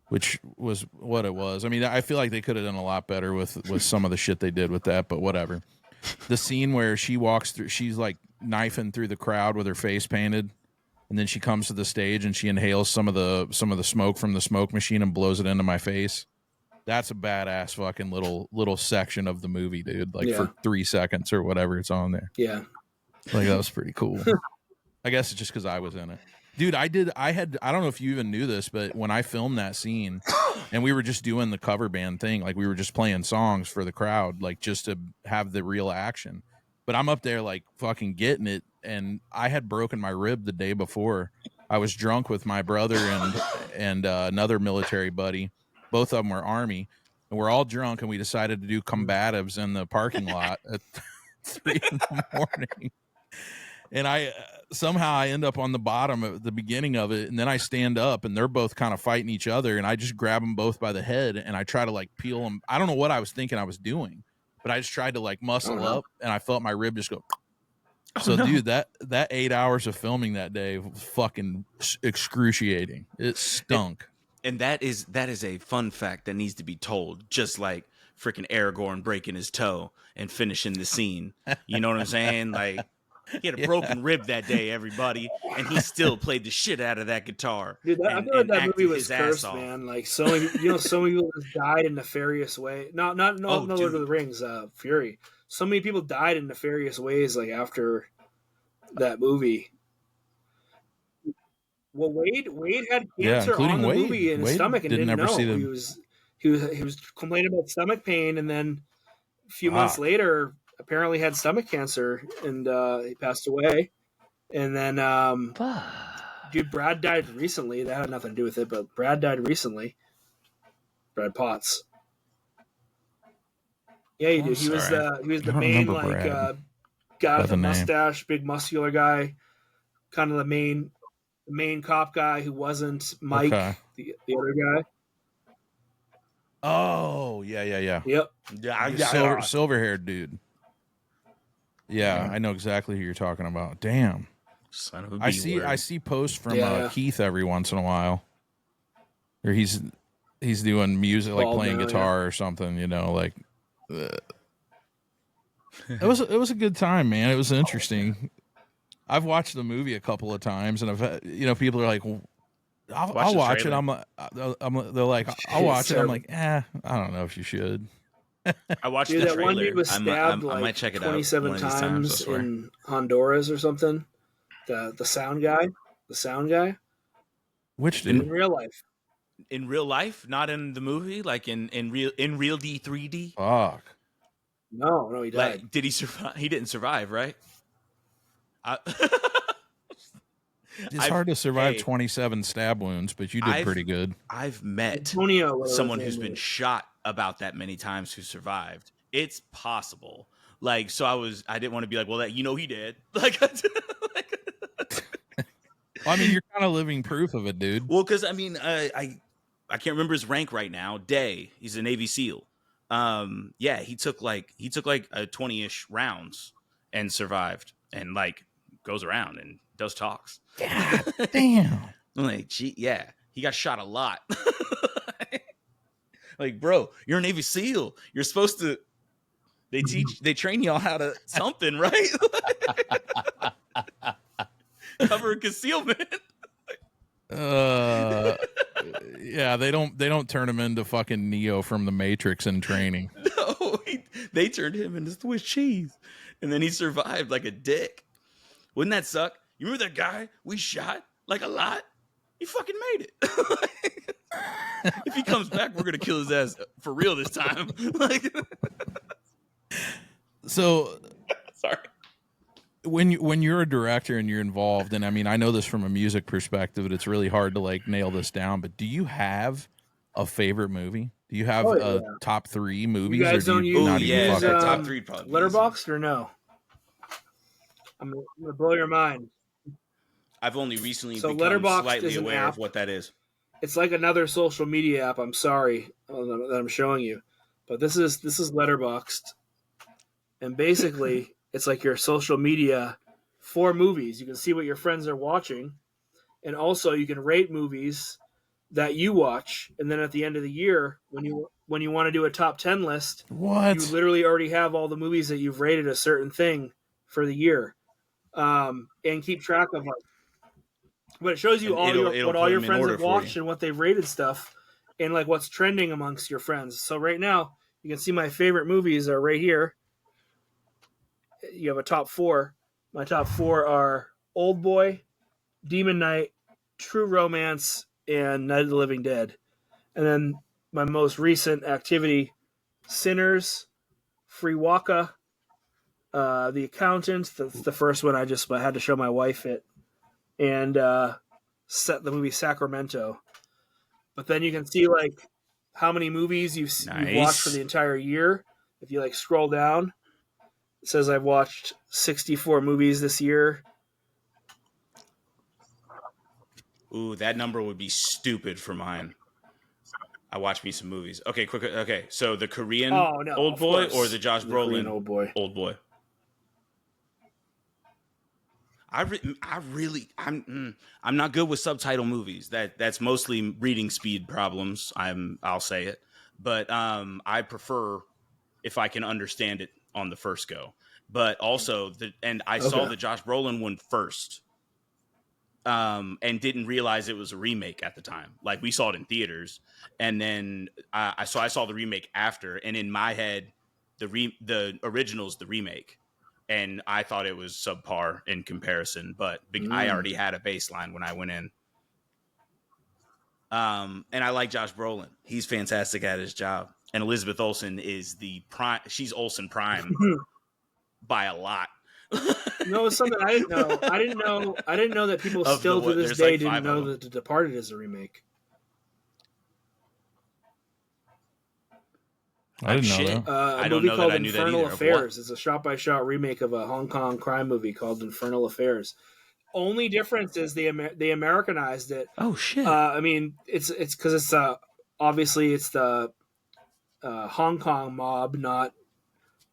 which was what it was. I mean, I feel like they could have done a lot better with some of the shit they did with that, but whatever. The scene where she walks through, she's like knifing through the crowd with her face painted, and then she comes to the stage and she inhales some of the smoke from the smoke machine and blows it into my face. That's a badass fucking little section of the movie, dude. Like for 3 seconds or whatever it's on there. Yeah. Like that was pretty cool. I guess it's just because I was in it. Dude, I don't know if you even knew this, but when I filmed that scene and we were just doing the cover band thing, like we were just playing songs for the crowd, like just to have the real action. But I'm up there like fucking getting it. And I had broken my rib the day before. I was drunk with my brother and another military buddy. Both of them were Army. And we're all drunk and we decided to do combatives in the parking lot at 3 a.m. And I somehow end up on the bottom at the beginning of it, and then I stand up, and they're both kind of fighting each other, and I just grab them both by the head, and I try to like peel them. I don't know what I was thinking I was doing, but I just tried to like muscle up, and I felt my rib just go. Dude, that 8 hours of filming that day was fucking excruciating. It stunk. And that is a fun fact that needs to be told, just like freaking Aragorn breaking his toe and finishing the scene. You know what I'm saying? Like. He had a broken rib that day, everybody, and he still played the shit out of that guitar. Dude, I feel like that movie was cursed, man. Like so many people just died in nefarious ways. No, Lord of the Rings, Fury. So many people died in nefarious ways, like after that movie. Well, Wade had cancer on the movie in his stomach and didn't know. He was complaining about stomach pain, and then a few months later. Apparently had stomach cancer and he passed away. And then dude, Brad died recently. That had nothing to do with it, but Brad died recently. Brad Potts. Yeah, he did. He was the main like guy with a mustache, big muscular guy, kind of the main cop guy who wasn't Mike, the other guy. Oh, yeah. Yep. Yeah, silver-haired dude. Yeah, I know exactly who you're talking about. Damn. Son of a I see posts from Keith every once in a while. Or he's doing music, like playing guitar or something, you know, like It was a good time, man. It was interesting. I've watched the movie a couple of times, and I've had, people are like, I'll watch it. They're like, I'll watch it. I'm like, I don't know if you should. I watched the that trailer. One dude was stabbed I might check it out 27 times in Honduras or something. The sound guy. Which dude? In real life. In real life, not in the movie, like in real D3D. Fuck. No, he died. Like, did he survive? He didn't survive, right? It's hard to survive 27 stab wounds, but you did pretty good. I've met someone who's been shot about that many times who survived. it's possible. Like, so I didn't want to be like, well, that, he did. Like, Well, I mean, you're kind of living proof of it, dude. well, because I mean, I can't remember his rank right now. Day, he's a Navy SEAL. Yeah, he took like a 20-ish rounds and survived, and like goes around and does talks. God damn. I'm like, gee, yeah, he got shot a lot. Like, bro, you're a Navy SEAL. You're supposed to. They train y'all how to something, right? Cover and concealment. Yeah, they don't turn him into fucking Neo from the Matrix in training. No, they turned him into Swiss cheese, and then he survived like a dick. Wouldn't that suck? You remember that guy we shot like a lot? He fucking made it. If he comes back, we're gonna kill his ass for real this time. Like, so sorry. When you're a director and you're involved, and I mean, I know this from a music perspective, but it's really hard to like nail this down. But do you have a favorite movie? Do you have a top 3 movies? You guys or do you not even fuck with top 3 probably Letterboxd or no? I'm gonna blow your mind. I've only recently become Letterboxd slightly is an aware app. of what that is. It's like another social media app. I'm sorry that I'm showing you, but this is Letterboxd, and basically it's like your social media for movies. You can see what your friends are watching, and also you can rate movies that you watch. And then at the end of the year, when you want to do a top 10 list, you literally already have all the movies that you've rated a certain thing for the year, and keep track of like. But it shows you what all your friends have watched and what they've rated stuff, and like what's trending amongst your friends. So right now, you can see my favorite movies are right here. You have a top 4. My top 4 are Old Boy, Demon Knight, True Romance, and Night of the Living Dead. And then my most recent activity, Sinners, Free Waka, The Accountant. That's the first one I had to show my wife it. And set the movie Sacramento. But then you can see like how many movies you've watched for the entire year. If you like scroll down, it says I've watched 64 movies this year. Ooh, that number would be stupid for mine. I watched me some movies. Okay, quick. Okay, so the Korean Old Boy or the Josh Brolin Old Boy? Old Boy. I'm not good with subtitle movies. That's mostly reading speed problems. I'll say it, but I prefer if I can understand it on the first go. But also I saw the Josh Brolin one first, and didn't realize it was a remake at the time. Like we saw it in theaters, and then I saw the remake after, and in my head, the original's the remake. And I thought it was subpar in comparison, but I already had a baseline when I went in. And I like Josh Brolin. He's fantastic at his job. And Elizabeth Olsen is the prime. She's Olsen Prime by a lot. No, it's something I didn't know. I didn't know that people still to this day didn't know that The Departed is a remake. I didn't know that. I don't know that I knew that either. Infernal Affairs. It's a shot-by-shot remake of a Hong Kong crime movie called Infernal Affairs. Only difference is they Americanized it. Oh shit! I mean, it's because it's obviously it's the Hong Kong mob, not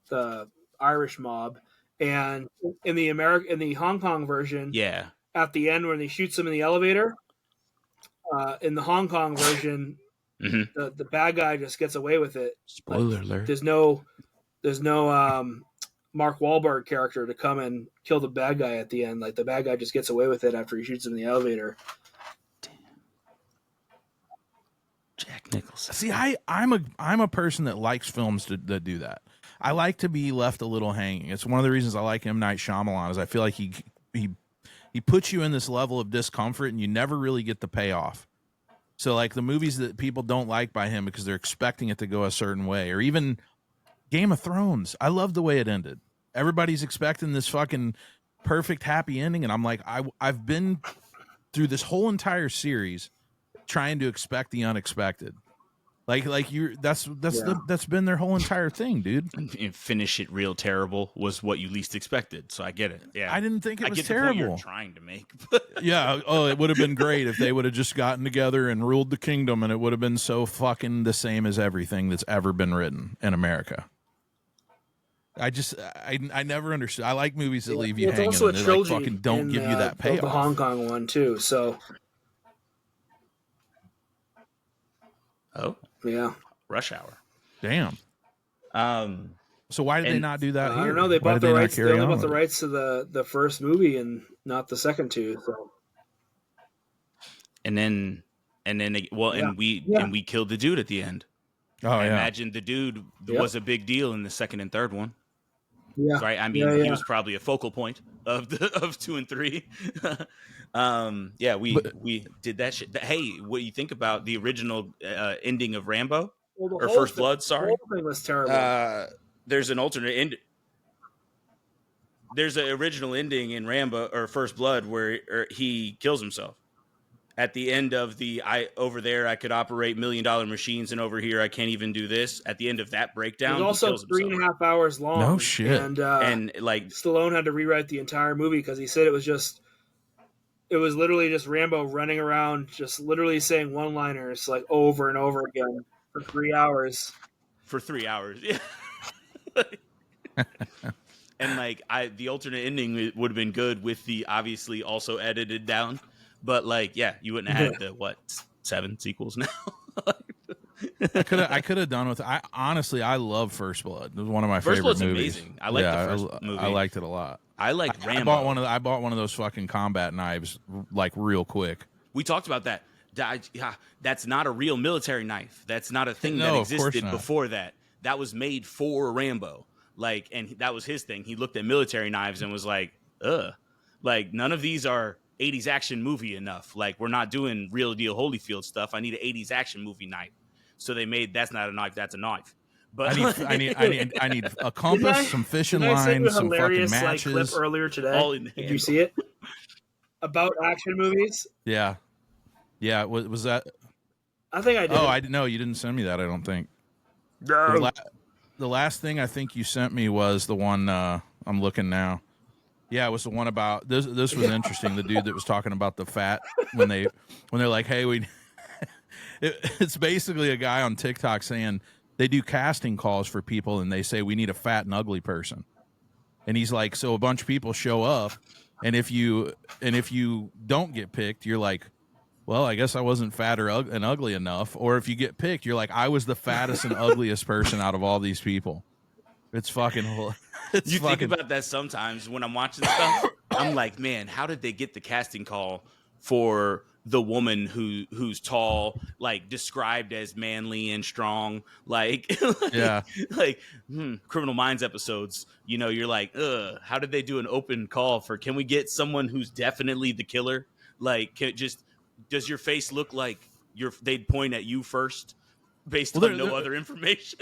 the Irish mob. And in the Hong Kong version, yeah, at the end when he shoots him in the elevator, in the Hong Kong version. Mm-hmm. The bad guy just gets away with it. Spoiler alert. There's no Mark Wahlberg character to come and kill the bad guy at the end. Like the bad guy just gets away with it after he shoots him in the elevator. Damn. Jack Nicholson. See, I'm a person that likes films that do that. I like to be left a little hanging. It's one of the reasons I like M. Night Shyamalan is I feel like he puts you in this level of discomfort and you never really get the payoff. So, like, the movies that people don't like by him because they're expecting it to go a certain way, or even Game of Thrones. I love the way it ended. Everybody's expecting this fucking perfect happy ending, and I'm like, I've been through this whole entire series trying to expect the unexpected. Like you, that's been their whole entire thing, dude. And finish it real terrible was what you least expected. So I get it. Yeah, I didn't think it was get terrible. The point you're trying to make. Yeah. Oh, it would have been great if they would have just gotten together and ruled the kingdom, and it would have been so fucking the same as everything that's ever been written in America. I never understood. I like movies that leave you hanging. Also and they like fucking don't give you that payoff. The Hong Kong one too. So. Oh. Yeah. Rush Hour. Damn. So why did they not do that here? I don't know. They bought the rights. They only bought the rights to the first movie and not the second two. So. And we killed the dude at the end. Oh, I imagine the dude was a big deal in the second and third one. Yeah. Right. I mean, he was probably a focal point of 2 and 3. We did that shit. Hey, what do you think about the original ending of Rambo or First Blood? Sorry, the whole thing was terrible. There's an alternate end. There's an original ending in Rambo or First Blood where he kills himself. At the end of over there, I could operate $1 million machines, and over here, I can't even do this. At the end of that breakdown, it was also 3.5 hours long. No shit. And like Stallone had to rewrite the entire movie because he said it was literally just Rambo running around, just literally saying one-liners like over and over again for 3 hours. For 3 hours, yeah. And the alternate ending would have been good with the obviously also edited down. But you wouldn't have had the 7 sequels now. I could have done with. I love First Blood. It was one of my favorite movies. Amazing. I like the first movie. I liked it a lot. I like Rambo. I bought one of those fucking combat knives real quick. We talked about that. That's not a real military knife. That's not a thing that existed before that. That was made for Rambo. And that was his thing. He looked at military knives and was like, ugh. None of these are 80s action movie enough. We're not doing real deal Holyfield stuff. I need an 80s action movie knife. So they made that's not a knife, that's a knife. But I need a compass, some fishing lines, some fucking matches. Clip earlier today. Did you see it? About action movies? Yeah. Yeah, was that? I think I did. Oh, I didn't know. You didn't send me that, I don't think. No. The last thing I think you sent me was the one I'm looking now. Yeah, it was the one about this. This was interesting. The dude that was talking about the fat when they're like, "Hey, it's basically a guy on TikTok saying they do casting calls for people, and they say we need a fat and ugly person." And he's like, so a bunch of people show up, and if you don't get picked, you're like, well, I guess I wasn't fat and ugly enough. Or if you get picked, you're like, I was the fattest and ugliest person out of all these people. It's fucking. Think about that sometimes when I'm watching stuff. I'm like, man, how did they get the casting call for the woman who's tall, described as manly and strong, Criminal Minds episodes? You're like, ugh, how did they do an open call for? Can we get someone who's definitely the killer? Does your face look like they'd point at you first, based on no other information?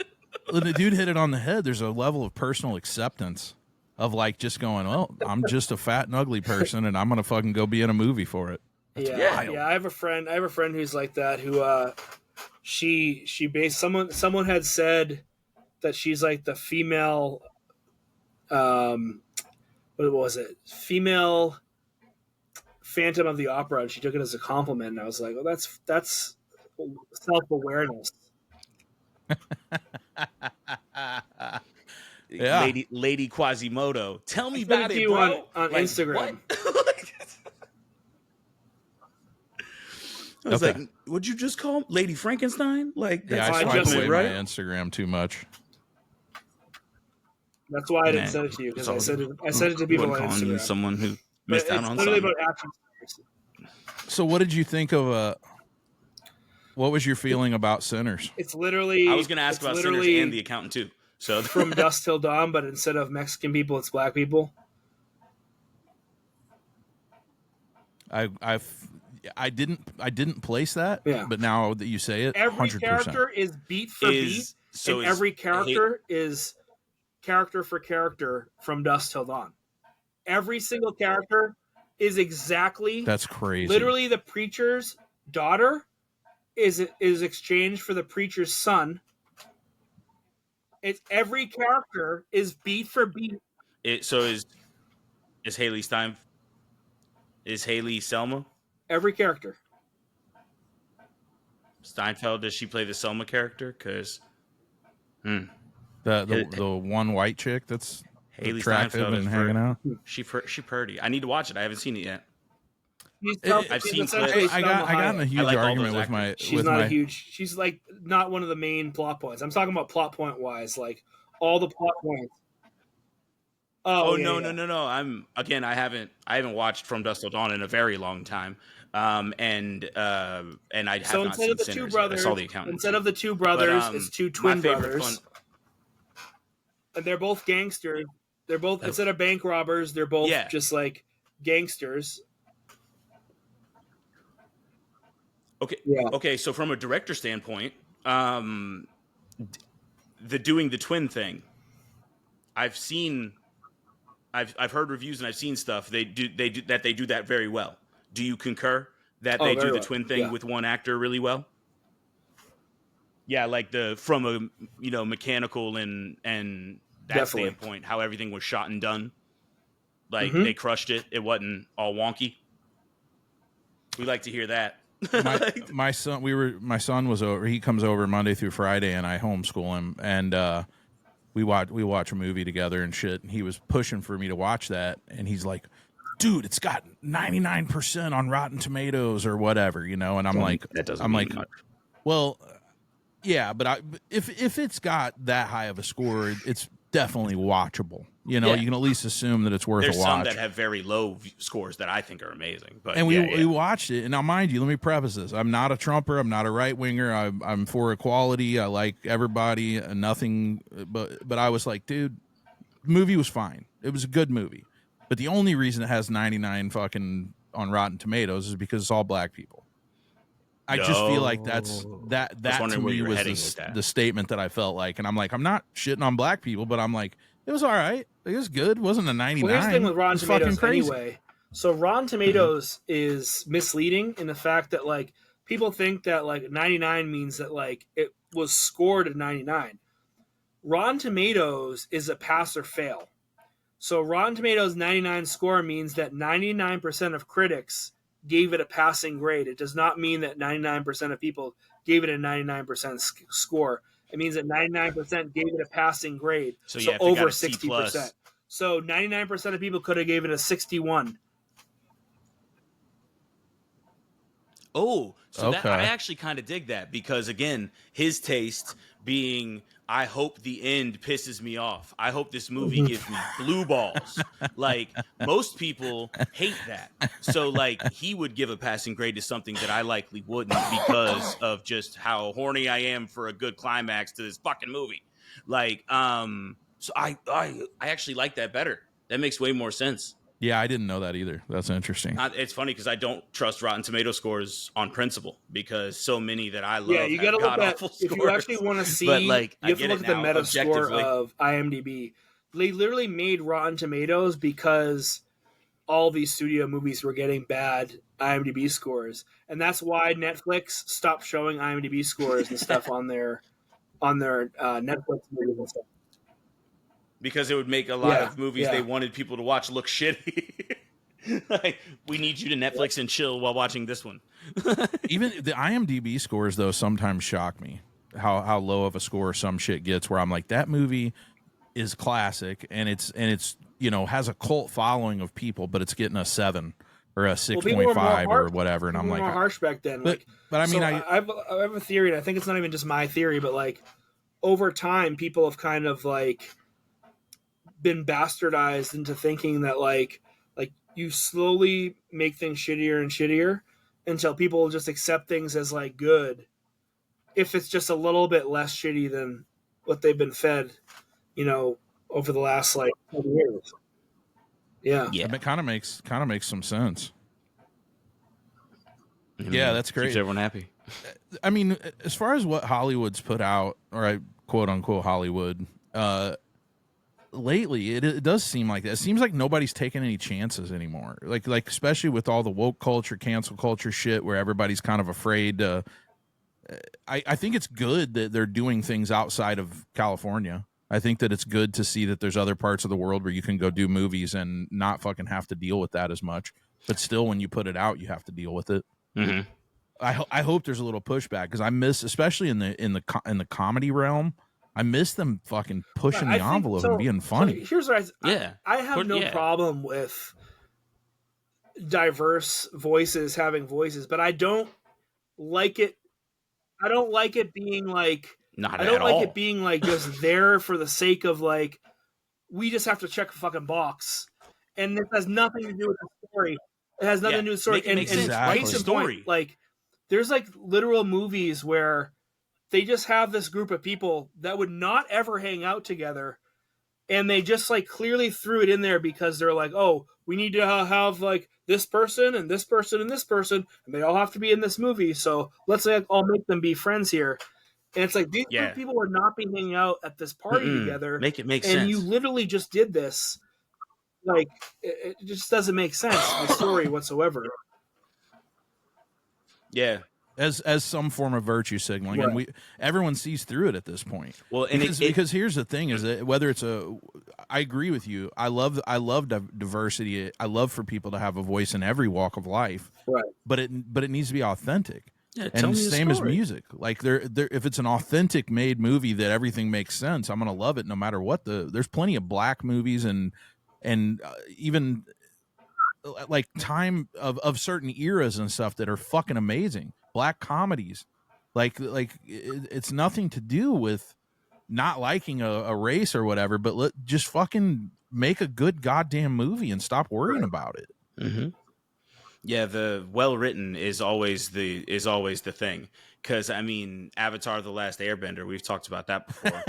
The dude hit it on the head. There's a level of personal acceptance of just going, well, I'm just a fat and ugly person, and I'm gonna fucking go be in a movie for it. Yeah. I have a friend who's like that. Who she based someone had said that she's like the female. What was it? Female Phantom of the Opera, and she took it as a compliment. And I was like, "Oh, that's self-awareness." Yeah. Lady Quasimodo, tell me about it, bro. On Instagram. I was like, "Would you just call Lady Frankenstein?" That's I swipe away my Instagram too much. That's why I didn't send it to you, because I sent it to people on Instagram. Someone who missed out on something. About action. So, what did you think of? What was your feeling about Sinners? It's literally. I was going to ask about Sinners and The Accountant too. So From Dusk Till Dawn, but instead of Mexican people, it's black people. I didn't place that. Yeah. But now that you say it, every 100%. character is beat for beat, and every character is character for character from Dusk Till Dawn. Every single character is exactly. That's crazy. Literally, the preacher's daughter is exchanged for the preacher's son. It's every character is beat for beat. So is Haley Stein? Is Haley Selma? Every character. Steinfeld, does she play the Selma character? Because the one white chick that's Haley attractive Steinfeld and hanging out. She pretty. I need to watch it. I haven't seen it yet. I've seen clips. I got in a huge argument with my. She's not a huge. She's like not one of the main plot points. I'm talking about plot point wise, like all the plot points. No. I haven't watched From Dusk Till Dawn in a very long time. And I have so not seen Sinners. I saw The Accountant. Instead of the two brothers, it's two twin brothers. And they're both gangsters. They're both instead of bank robbers, they're both just like gangsters. Okay. Yeah. Okay. So from a director standpoint, the doing the twin thing, I've heard reviews and I've seen stuff. They do that very well. Do you concur that they do the twin thing with one actor really well? Yeah, like from a mechanical and that standpoint, how everything was shot and done. Like they crushed it. It wasn't all wonky. We like to hear that. my son was over. He comes over Monday through Friday, and I homeschool him, and we watch a movie together and shit. And he was pushing for me to watch that, and he's like, "Dude, it's got 99% on Rotten Tomatoes or whatever, And I'm like, that doesn't mean much. Well, yeah, but if it's got that high of a score, it's definitely watchable. You can at least assume that it's worth a watch. There's some that have very low scores that I think are amazing. But we watched it, and now mind you, let me preface this: I'm not a Trumper, I'm not a right winger. I'm for equality. I like everybody, and nothing. But I was like, dude, the movie was fine. It was a good movie. But the only reason it has 99 fucking on Rotten Tomatoes is because it's all black people. I just feel like that to me was the statement that I felt like, and I'm like, I'm not shitting on black people, but I'm like, it was all right. It was good. It wasn't a 99. Well, here's the thing with Rotten Tomatoes anyway. So Rotten Tomatoes is misleading in the fact that like people think that like 99 means that like it was scored at 99. Rotten Tomatoes is a pass or fail. So Rotten Tomatoes 99 score means that 99% of critics gave it a passing grade. It does not mean that 99% of people gave it a 99% score. It means that 99% gave it a passing grade. So over 60%. So 99% of people could have gave it a 61. Oh, so okay. I actually kind of dig that because, again, his taste being, I hope the end pisses me off. I hope this movie gives me blue balls. Like, most people hate that. So, like, he would give a passing grade to something that I likely wouldn't because of just how horny I am for a good climax to this fucking movie. Like, so I actually like that better. That makes way more sense. Yeah, I didn't know that either. That's interesting. It's funny because I don't trust Rotten Tomato scores on principle because so many that I love. Yeah, you got to look at if you actually want to see. But like, you have to look at the meta score of IMDb. They literally made Rotten Tomatoes because all these studio movies were getting bad IMDb scores, and that's why Netflix stopped showing IMDb scores and stuff on their Netflix movies and stuff. Because it would make a lot of movies they wanted people to watch look shitty. Like, we need you to Netflix and chill while watching this one. Even the IMDb scores, though, sometimes shock me. How low of a score some shit gets. Where I'm like, that movie is classic, and it's has a cult following of people, but it's getting a 7 or a 6.5 or whatever. And I'm like, more harsh back then. But I mean, I have a theory, and I think it's not even just my theory, but like over time, people have kind of like been bastardized into thinking that like you slowly make things shittier and shittier until people just accept things as like good if it's just a little bit less shitty than what they've been fed over the last like 10 years. Yeah, it kind of makes some sense. Yeah, that's great. Keeps everyone happy. I mean, as far as what Hollywood's put out, or quote unquote Hollywood, lately it does seem like that. It seems like nobody's taking any chances anymore. Like especially with all the woke culture, cancel culture shit, where everybody's kind of afraid to I think it's good that they're doing things outside of California. I think that it's good to see that there's other parts of the world where you can go do movies and not fucking have to deal with that as much. But still, when you put it out, you have to deal with it. Mm-hmm. I hope there's a little pushback because I miss, especially in the comedy realm, I miss them fucking pushing the envelope and being funny. So here's what I have no problem with diverse voices having voices, but I don't like it. I don't like it being like it being like just there for the sake of like we just have to check a fucking box, and this has nothing to do with the story. It has nothing to do with the story. And exactly. Story. Like there's like literal movies where they just have this group of people that would not ever hang out together, and they just like clearly threw it in there because they're like, oh, we need to have like this person and this person and this person, and they all have to be in this movie. So let's like all make them be friends here. And it's like these people would not be hanging out at this party together. Make it make sense. And you literally just did this. Like it just doesn't make sense the story whatsoever. Yeah. As some form of virtue signaling, right. And everyone sees through it at this point. Well, and because here's the thing: is that whether it's I agree with you. I love diversity. I love for people to have a voice in every walk of life. Right. But it needs to be authentic. Yeah, and same as music. Like if it's an authentic made movie that everything makes sense, I'm gonna love it no matter what. There's plenty of black movies and even like time of certain eras and stuff that are fucking amazing. Black comedies, like it's nothing to do with not liking a race or whatever, but just fucking make a good goddamn movie and stop worrying about it. Mm-hmm. Yeah, the well written is always the thing. Because I mean, Avatar: The Last Airbender, we've talked about that before.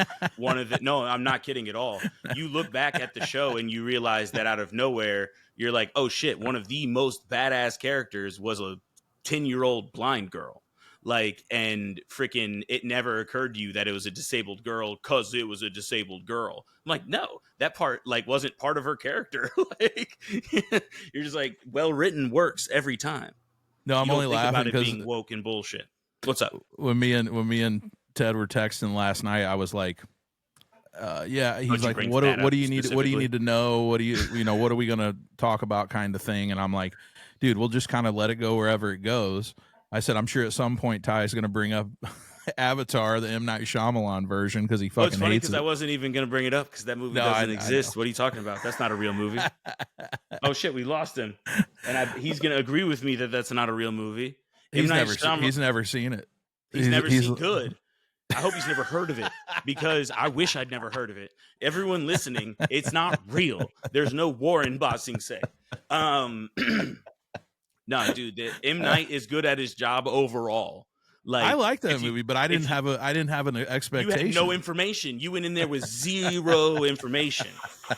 No, I'm not kidding at all. You look back at the show and you realize that out of nowhere, you're like, oh shit, one of the most badass characters was a 10-year-old blind girl. Like, and freaking it never occurred to you that it was a disabled girl because it was a disabled girl. I'm like, no, that part like wasn't part of her character. Like you're just like, well written works every time. No, I'm only laughing because being woke and bullshit. What's up? When me and Ted were texting last night, I was like, yeah, he's like, what do you need? What do you need to know? What do what are we going to talk about kind of thing? And I'm like, dude, we'll just kind of let it go wherever it goes. I said, I'm sure at some point Ty is going to bring up Avatar, the M. Night Shyamalan version, because he fucking hates it. It's funny because I wasn't even going to bring it up because that movie doesn't exist. What are you talking about? That's not a real movie. Oh, shit, we lost him. And he's going to agree with me that that's not a real movie. He's never seen it. He's never seen good. I hope he's never heard of it because I wish I'd never heard of it. Everyone listening, it's not real. There's no Warren Bossing say. No, dude, M. Night is good at his job overall. Like I like that movie, but I didn't have an expectation. You had no information. You went in there with zero information,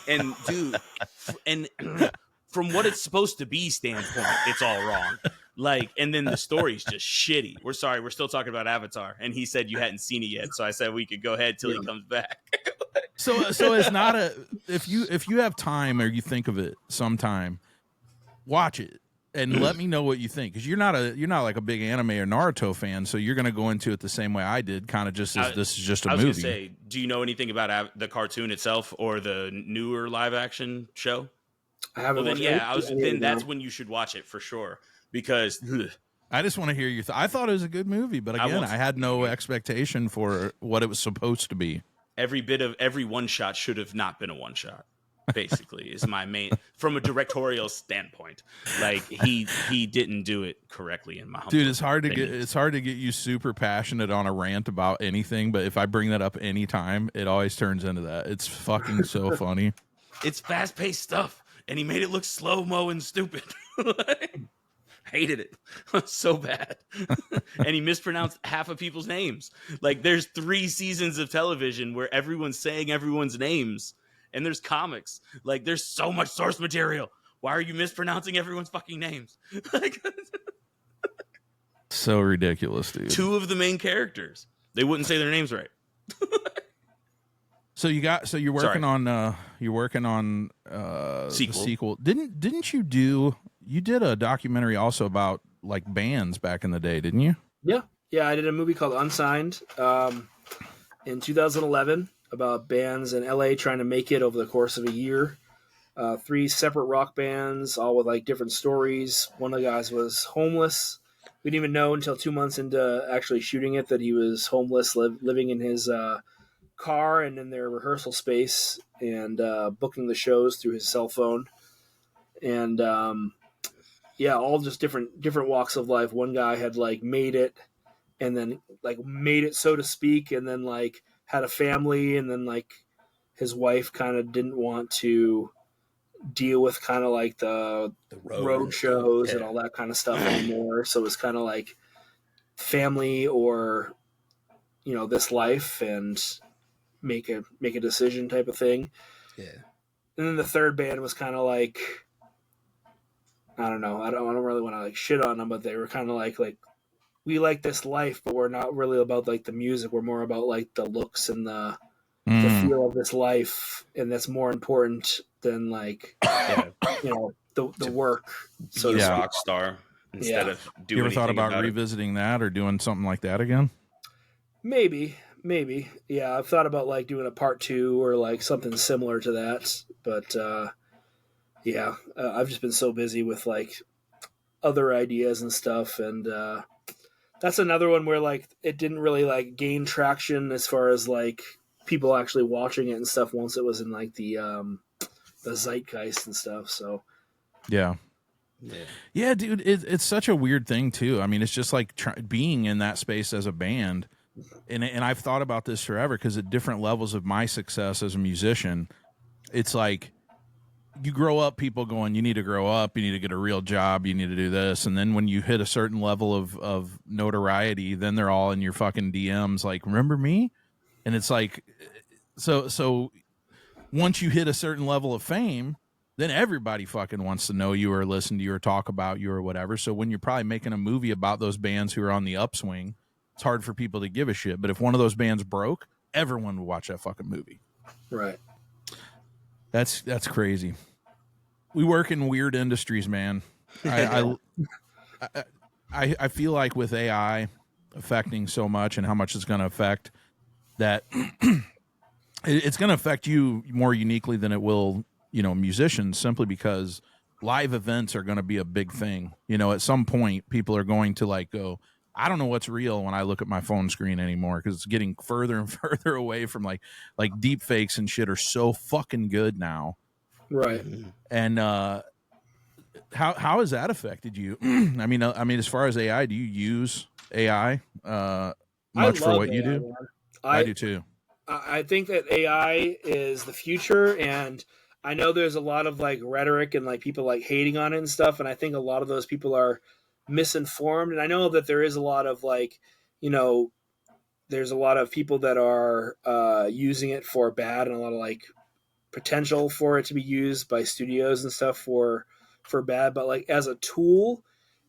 and dude, and from what it's supposed to be standpoint, it's all wrong. Like, and then the story's just shitty. We're sorry, we're still talking about Avatar, and he said you hadn't seen it yet, so I said we could go ahead till he comes back. So it's not if you have time or you think of it sometime, watch it. And let me know what you think, because you're not like a big anime or Naruto fan, so you're going to go into it the same way I did, kind of just as this is just a movie. I was going to say, do you know anything about the cartoon itself or the newer live action show? I haven't. Well, then that's when you should watch it for sure, because I just want to hear your. I thought it was a good movie, but again, I had no expectation for what it was supposed to be. Every one shot should have not been a one shot. Basically is my main from a directorial standpoint. Like he didn't do it correctly in my humble dude. It's hard to get you super passionate on a rant about anything, but if I bring that up anytime, it always turns into that. It's fucking so funny. It's fast paced stuff, and he made it look slow mo and stupid. Hated it so bad. And he mispronounced half of people's names. Like there's 3 seasons of television where everyone's saying everyone's names. And there's comics. Like, there's so much source material. Why are you mispronouncing everyone's fucking names? So ridiculous, dude. 2 of the main characters. They wouldn't say their names right. So you're working on the sequel. Didn't you did a documentary also about like bands back in the day, didn't you? Yeah. Yeah, I did a movie called Unsigned in 2011 about bands in LA trying to make it over the course of a year. 3 separate rock bands, all with like different stories. One of the guys was homeless. We didn't even know until 2 months into actually shooting it that he was homeless, living in his car and in their rehearsal space, and booking the shows through his cell phone. And yeah, all just different walks of life. One guy had like made it, and then like made it, so to speak, and then like had a family, and then like his wife kind of didn't want to deal with kind of like the road shows and all that kind of stuff anymore. So it was kind of like family or, you know, this life, and make a decision type of thing. Yeah. And then the third band was kind of like, I don't know, I don't really want to like shit on them, but they were kind of like we like this life, but we're not really about like the music. We're more about like the looks and the feel of this life, and that's more important than like you know the work. So be a rock star instead of doing. You ever thought about revisiting that or doing something like that again? Maybe. Yeah, I've thought about like doing a part 2 or like something similar to that, but yeah, I've just been so busy with like other ideas and stuff, and that's another one where like it didn't really like gain traction as far as like people actually watching it and stuff once it was in like the zeitgeist and stuff. So yeah, dude, it's such a weird thing too. I mean, it's just like being in that space as a band, and I've thought about this forever, because at different levels of my success as a musician, it's like you grow up, people going, you need to grow up, you need to get a real job, you need to do this. And then when you hit a certain level of notoriety, then they're all in your fucking DMs like, remember me? And it's like, so once you hit a certain level of fame, then everybody fucking wants to know you or listen to you or talk about you or whatever. So when you're probably making a movie about those bands who are on the upswing, it's hard for people to give a shit. But if one of those bands broke, everyone would watch that fucking movie. Right. That's crazy. We work in weird industries, man. I feel like with AI affecting so much and how much it's going to affect, that it's going to affect you more uniquely than it will, you know, musicians, simply because live events are going to be a big thing. You know, at some point people are going to like go, I don't know what's real when I look at my phone screen anymore, because it's getting further and further away from like deep fakes and shit are so fucking good now. Right. And how has that affected you? I mean, as far as AI, do you use AI much for what AI, you do? man. I do too. I think that AI is the future, and I know there's a lot of like rhetoric and like people like hating on it and stuff, and I think a lot of those people are misinformed. And I know that there is a lot of like, you know, there's a lot of people that are using it for bad, and a lot of like potential for it to be used by studios and stuff for bad. But like as a tool,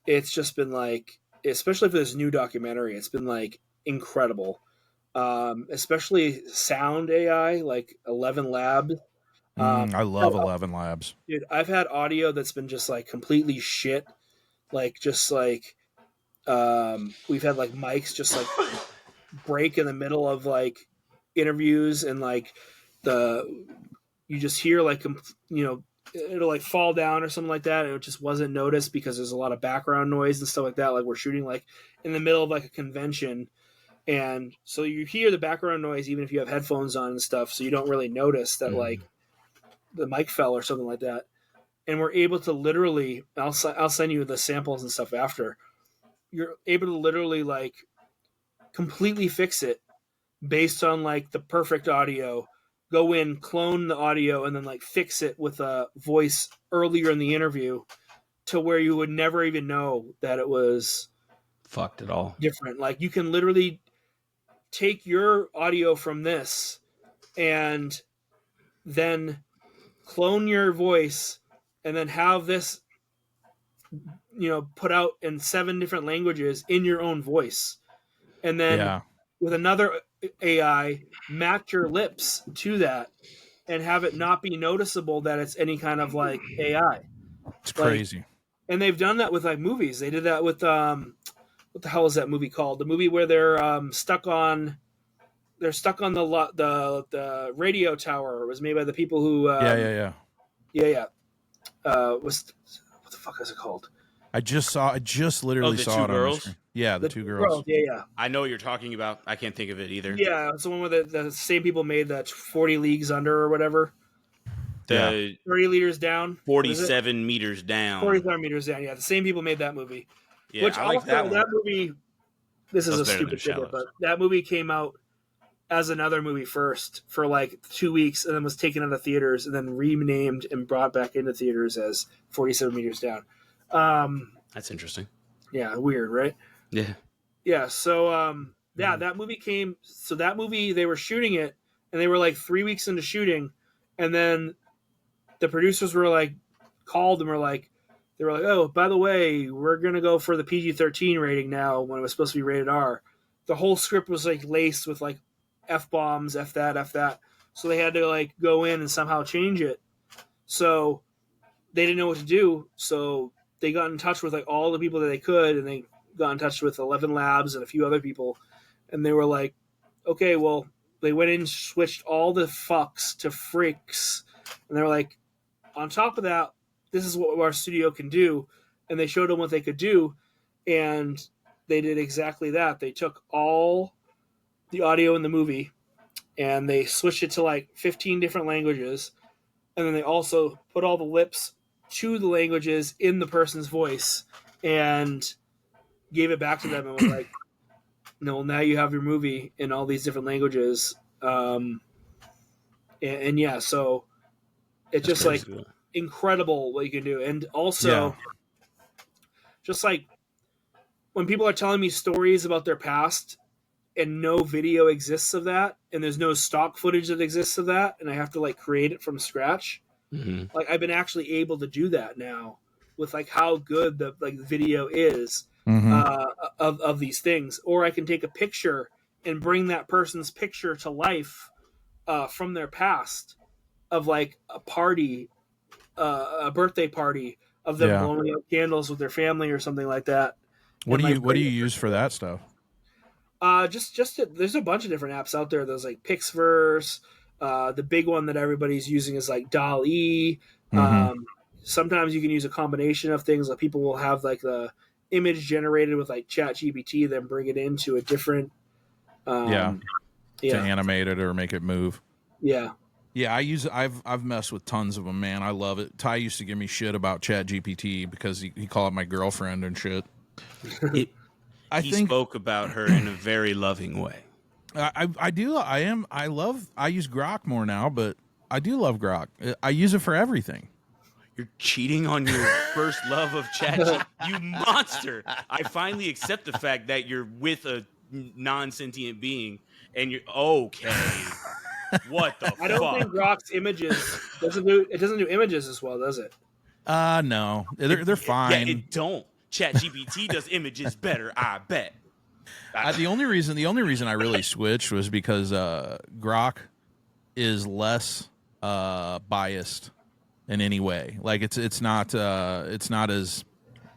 it's just been like, especially for this new documentary, it's been like incredible. Especially sound AI, like 11 Labs. I love 11 Labs. Dude, I've had audio that's been just like completely shit. Like just like we've had like mics just like break in the middle of like interviews, and like you just hear like, you know, it'll like fall down or something like that, and it just wasn't noticed because there's a lot of background noise and stuff like that. Like we're shooting like in the middle of like a convention, and so you hear the background noise even if you have headphones on and stuff, so you don't really notice that like the mic fell or something like that. And we're able to literally, I'll send you the samples and stuff after, you're able to literally like completely fix it based on like the perfect audio, go in, clone the audio, and then like fix it with a voice earlier in the interview to where you would never even know that it was fucked at all different. Like you can literally take your audio from this and then clone your voice and then have this, you know, put out in 7 different languages in your own voice. And then with another AI, match your lips to that and have it not be noticeable that it's any kind of like AI. It's crazy. And they've done that with like movies. They did that with what the hell is that movie called? The movie where they're stuck on the radio tower. It was made by the people who yeah. What the fuck is it called? I just literally saw it on the screen. Yeah, the two girls. Yeah. I know what you're talking about. I can't think of it either. Yeah, it's the one where the same people made that 40 Leagues Under or whatever. 30 meters down. 47 meters down. 47 meters down. Yeah, the same people made that movie. Yeah, Which I like also, that one. that movie. This is a better stupid than tidbit, Shallows. but that movie came out as another movie first for like 2 weeks, and then was taken out of theaters, and then renamed and brought back into theaters as 47 meters down. That's interesting. Yeah, weird, right? Yeah. Yeah. So, that movie came. So that movie, they were shooting it, and they were like 3 weeks into shooting, and then the producers were like called and were like, oh, by the way, we're gonna go for the PG-13 rating now when it was supposed to be rated R. The whole script was like laced with like F-bombs, F that. So they had to like go in and somehow change it. So they didn't know what to do. So they got in touch with like all the people that they could, and they got in touch with 11 Labs and a few other people, and they were like, okay, well, they went in and switched all the fucks to freaks, and they were like, on top of that, this is what our studio can do, and they showed them what they could do, and they did exactly that. They took all the audio in the movie, and they switched it to like 15 different languages, and then they also put all the lips to the languages in the person's voice, and gave it back to them, and was like, no, now you have your movie in all these different languages. And yeah, so it's just like Cool. incredible what you can do. And also just like when people are telling me stories about their past and no video exists of that, and there's no stock footage that exists of that, and I have to like create it from scratch. Mm-hmm. Like I've been actually able to do that now with like how good the like video is of these things. Or I can take a picture and bring that person's picture to life from their past of like a party, a birthday party of them blowing out candles with their family or something like that. What do you use for that stuff? There's a bunch of different apps out there. There's like Pixverse. The big one that everybody's using is like DALL-E. Sometimes you can use a combination of things. Like people will have like the image generated with like ChatGPT, then bring it into a different to animate it or make it move. Yeah. I've messed with tons of them, man. I love it. Ty used to give me shit about ChatGPT because he called it my girlfriend and shit. He spoke about her in a very loving way. I do. I use Grok more now, but I do love Grok. I use it for everything. You're cheating on your first love of ChatGPT, you monster! I finally accept the fact that you're with a non-sentient being, and you're okay. What the fuck? I don't think Grok's images doesn't do images as well, does it? No, they're fine. Yeah, it don't. ChatGPT does images better, I bet. The only reason I really switched was because Grok is less biased in any way. Like it's not as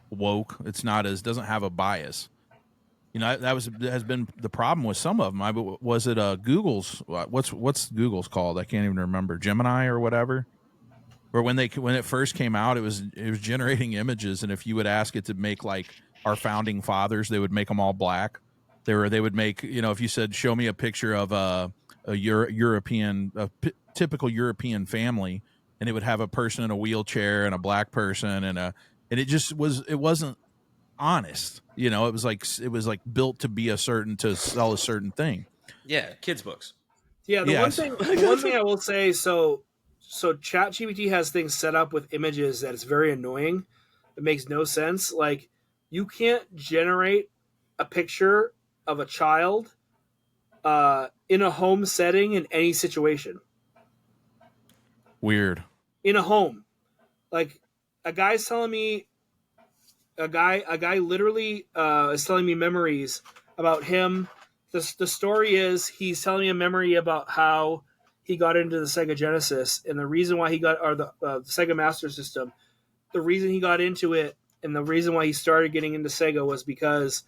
woke. Doesn't have a bias. You know, that has been the problem with some of them. Was it Google's? What's Google's called? I can't even remember. Gemini or whatever. Or when it first came out, it was generating images, and if you would ask it to make like our founding fathers, they would make them all black. They would make, you know, if you said show me a picture of a typical European family, and it would have a person in a wheelchair and a black person and it wasn't honest. You know, it was like built to sell a certain thing. Yeah, kids' books. Yeah, the one thing I will say, so ChatGPT has things set up with images that is very annoying. It makes no sense. Like, you can't generate a picture of a child in a home setting in any situation. Weird. In a home. Like, a guy literally is telling me memories about him. The story is he's telling me a memory about how he got into the Sega Genesis, and the reason why he got, or the Sega Master System, the reason he got into it and the reason why he started getting into Sega was because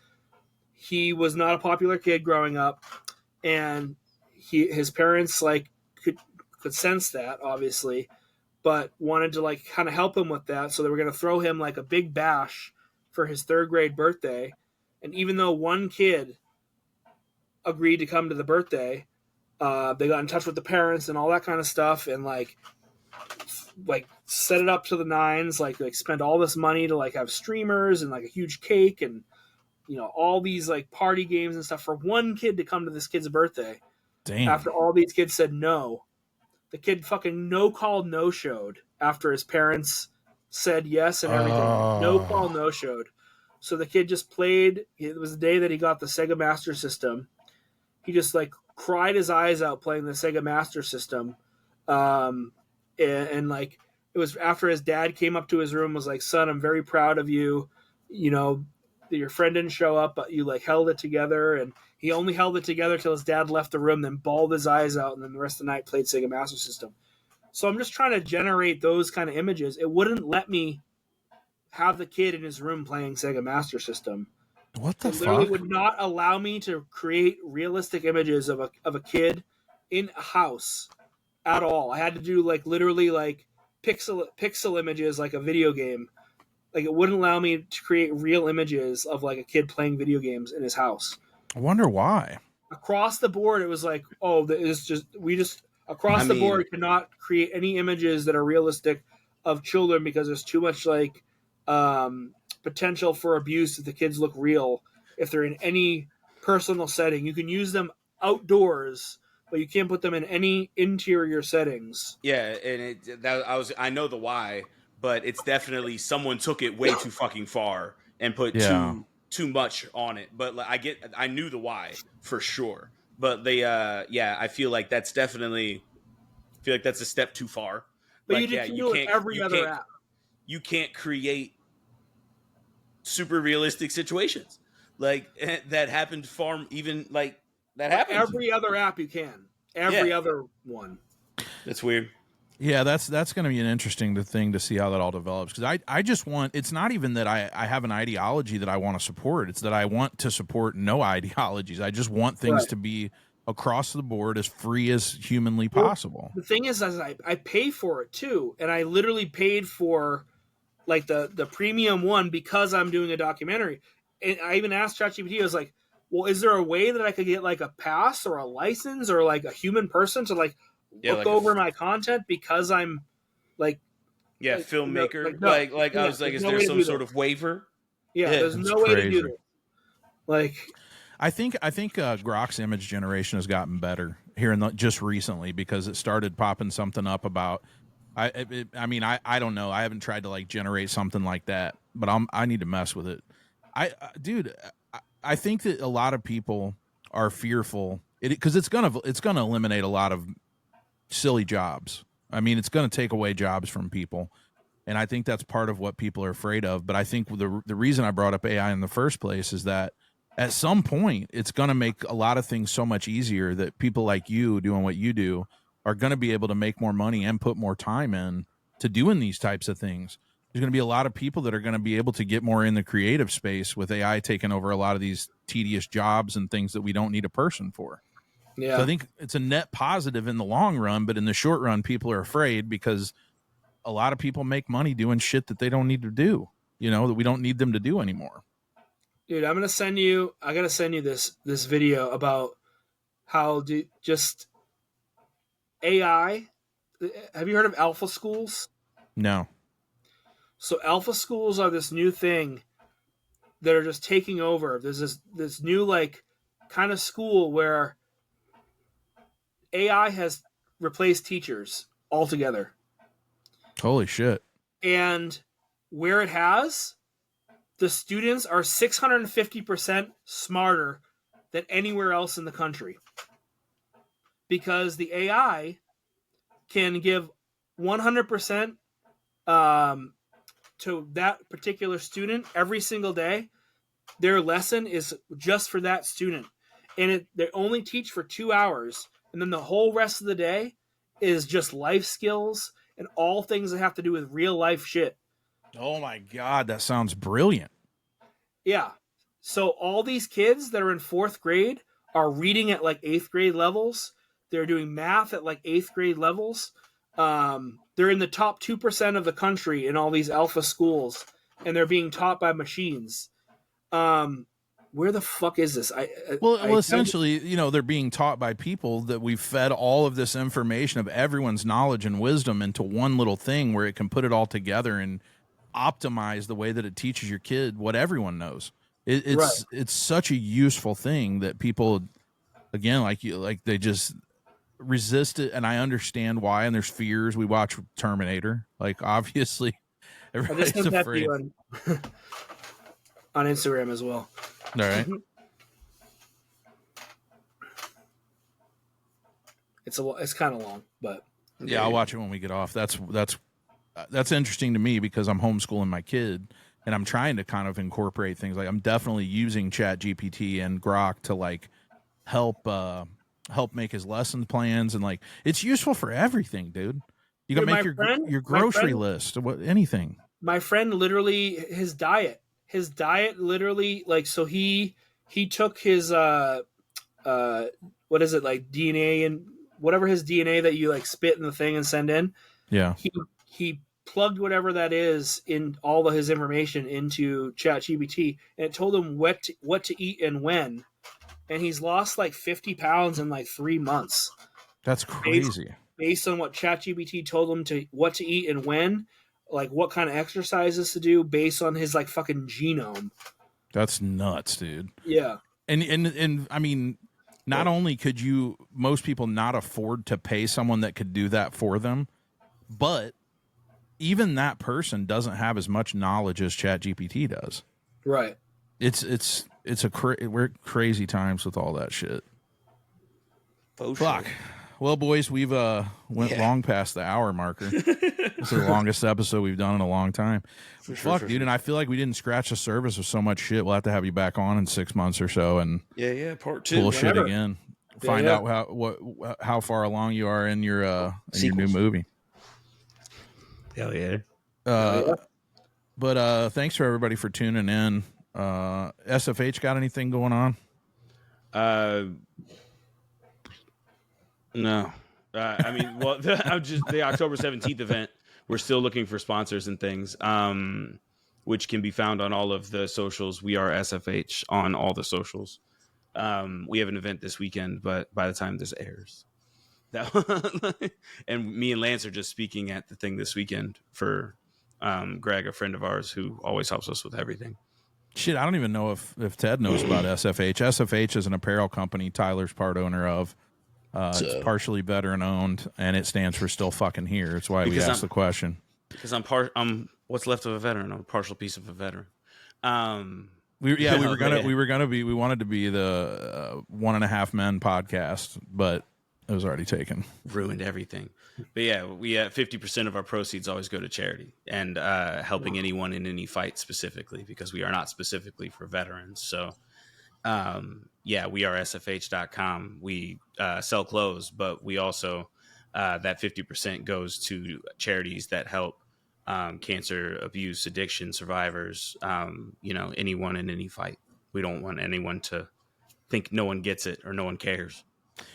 he was not a popular kid growing up, and his parents like could sense that, obviously, but wanted to like kind of help him with that. So they were going to throw him like a big bash for his 3rd grade birthday. And even though one kid agreed to come to the birthday, they got in touch with the parents and all that kind of stuff, and like set it up to the nines, like spent all this money to like have streamers and like a huge cake and, you know, all these like party games and stuff for one kid to come to this kid's birthday. Damn. After all these kids said no, the kid fucking no showed after his parents said yes and everything. No showed. So the kid just played. It was the day that he got the Sega Master System. He just like cried his eyes out playing the Sega Master System. And like, it was after his dad came up to his room, was like, "Son, I'm very proud of you. You know, your friend didn't show up, but you like held it together." And he only held it together till his dad left the room, then bawled his eyes out, and then the rest of the night played Sega Master System. So I'm just trying to generate those kind of images. It wouldn't let me have the kid in his room playing Sega Master System. What the It fuck? literally would not allow me to create realistic images of a kid in a house at all. I had to do like literally like pixel images like a video game. Like it wouldn't allow me to create real images of like a kid playing video games in his house. I wonder why. Across the board, it was like, oh, it's just across the board cannot create any images that are realistic of children because there's too much like potential for abuse if the kids look real. If they're in any personal setting, you can use them outdoors, but you can't put them in any interior settings. Yeah, and I know the why, but it's definitely someone took it way too fucking far and put too much on it. But like, I knew the why for sure. But I feel like that's definitely a step too far. But like, you can do it every other app. You can't create super realistic situations like that happened every other app you can. Every other one. That's weird. Yeah, that's going to be an interesting thing to see how that all develops, because I just want, it's not even that I have an ideology that I want to support, it's that I want to support no ideologies. I just want things to be across the board as free as humanly possible. The thing is I pay for it too, and I literally paid for like the premium one because I'm doing a documentary. And I even asked ChatGPT, I was like, well, is there a way that I could get like a pass or a license or like a human person to like look over my content because I'm like filmmaker? I was like, is there some sort of waiver? Yeah, there's no way to do it. Like, I think Grok's image generation has gotten better here just recently, because it started popping something up about. I don't know. I haven't tried to like generate something like that, but I need to mess with it. I think that a lot of people are fearful because it's gonna eliminate a lot of silly jobs. I mean, it's gonna take away jobs from people, and I think that's part of what people are afraid of. But I think the reason I brought up AI in the first place is that at some point it's gonna make a lot of things so much easier that people like you doing what you do are going to be able to make more money and put more time in to doing these types of things. There's going to be a lot of people that are going to be able to get more in the creative space with AI taking over a lot of these tedious jobs and things that we don't need a person for. Yeah. So I think it's a net positive in the long run, but in the short run, people are afraid because a lot of people make money doing shit that they don't need to do, that we don't need them to do anymore. Dude, I got to send you this video about how just AI. Have you heard of alpha schools? No. So alpha schools are this new thing that are just taking over. There's this new like kind of school where AI has replaced teachers altogether. Holy shit. And where it has, the students are 650% smarter than anywhere else in the country. Because the AI can give 100% to that particular student every single day. Their lesson is just for that student. And they only teach for 2 hours. And then the whole rest of the day is just life skills and all things that have to do with real life shit. Oh my God, that sounds brilliant. Yeah. So all these kids that are in 4th grade are reading at like 8th grade levels. They're doing math at like 8th grade levels. They're in the top 2% of the country in all these alpha schools, and they're being taught by machines. Where the fuck is this? Well, essentially, they're being taught by people that we've fed all of this information of everyone's knowledge and wisdom into one little thing where it can put it all together and optimize the way that it teaches your kid what everyone knows. It's such a useful thing that people, again, they just resist it, and I understand why. And there's fears. We watch Terminator, like obviously everybody's afraid. On Instagram as well. All right. It's kind of long, but yeah, I'll watch it when we get off. That's interesting to me because I'm homeschooling my kid. And I'm trying to kind of incorporate things. Like I'm definitely using ChatGPT and Grok to like help make his lesson plans, and like it's useful for everything, dude. You can make your grocery list, anything. My friend literally his diet literally, like, so he took his what is it, like DNA and whatever, his DNA that you like spit in the thing and send in. Yeah. He plugged whatever that is in all of his information into ChatGPT, and it told him what to eat and when. And he's lost like 50 pounds in like 3 months. That's crazy. Based on what ChatGPT told him what to eat and when, like what kind of exercises to do based on his like fucking genome. That's nuts, dude. Yeah. And I mean, not only could most people not afford to pay someone that could do that for them, but even that person doesn't have as much knowledge as ChatGPT does. Right. We're crazy times with all that shit. Fuck. Well, boys, we've went long past the hour marker. This is the longest episode we've done in a long time. Fuck, dude, and I feel like we didn't scratch the surface with so much shit. We'll have to have you back on in 6 months or so and part 2 bullshit again. Find out how far along you are in your new movie. Hell yeah. But thanks for everybody for tuning in. SFH got anything going on? No. I mean, well, the October 17th event, we're still looking for sponsors and things, which can be found on all of the socials. We are SFH on all the socials. We have an event this weekend, but by the time this airs, and me and Lance are just speaking at the thing this weekend for Greg, a friend of ours who always helps us with everything. Shit, I don't even know if Ted knows about SFH. SFH is an apparel company Tyler's part owner of. It's partially veteran owned, and it stands for Still Fucking Here. It's why we asked the question. Because I'm what's left of a veteran. I'm a partial piece of a veteran. We wanted to be the 1.5 Men podcast, but it was already taken. Ruined everything. But yeah, we 50% of our proceeds always go to charity and helping anyone in any fight specifically, because we are not specifically for veterans. So yeah, we are sfh.com. We sell clothes, but we also that 50% goes to charities that help cancer, abuse, addiction survivors, anyone in any fight. We don't want anyone to think no one gets it or no one cares.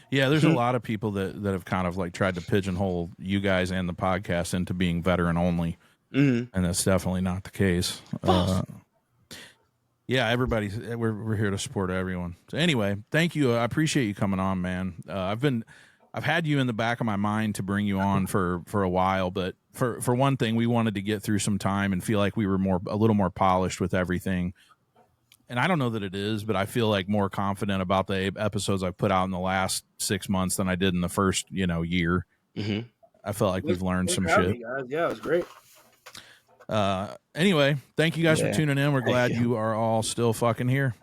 Yeah, there's a lot of people that have kind of like tried to pigeonhole you guys and the podcast into being veteran only. And that's definitely not the case. Yeah, we're here to support everyone. So anyway, thank you. I appreciate you coming on, man. I've had you in the back of my mind to bring you on for a while, but for one thing, we wanted to get through some time and feel like we were a little more polished with everything. And I don't know that it is, but I feel like more confident about the episodes I've put out in the last 6 months than I did in the first, year. Mm-hmm. I felt like we've learned some shit. Yeah, it was great. Anyway, thank you guys for tuning in. We're glad you are all still fucking here.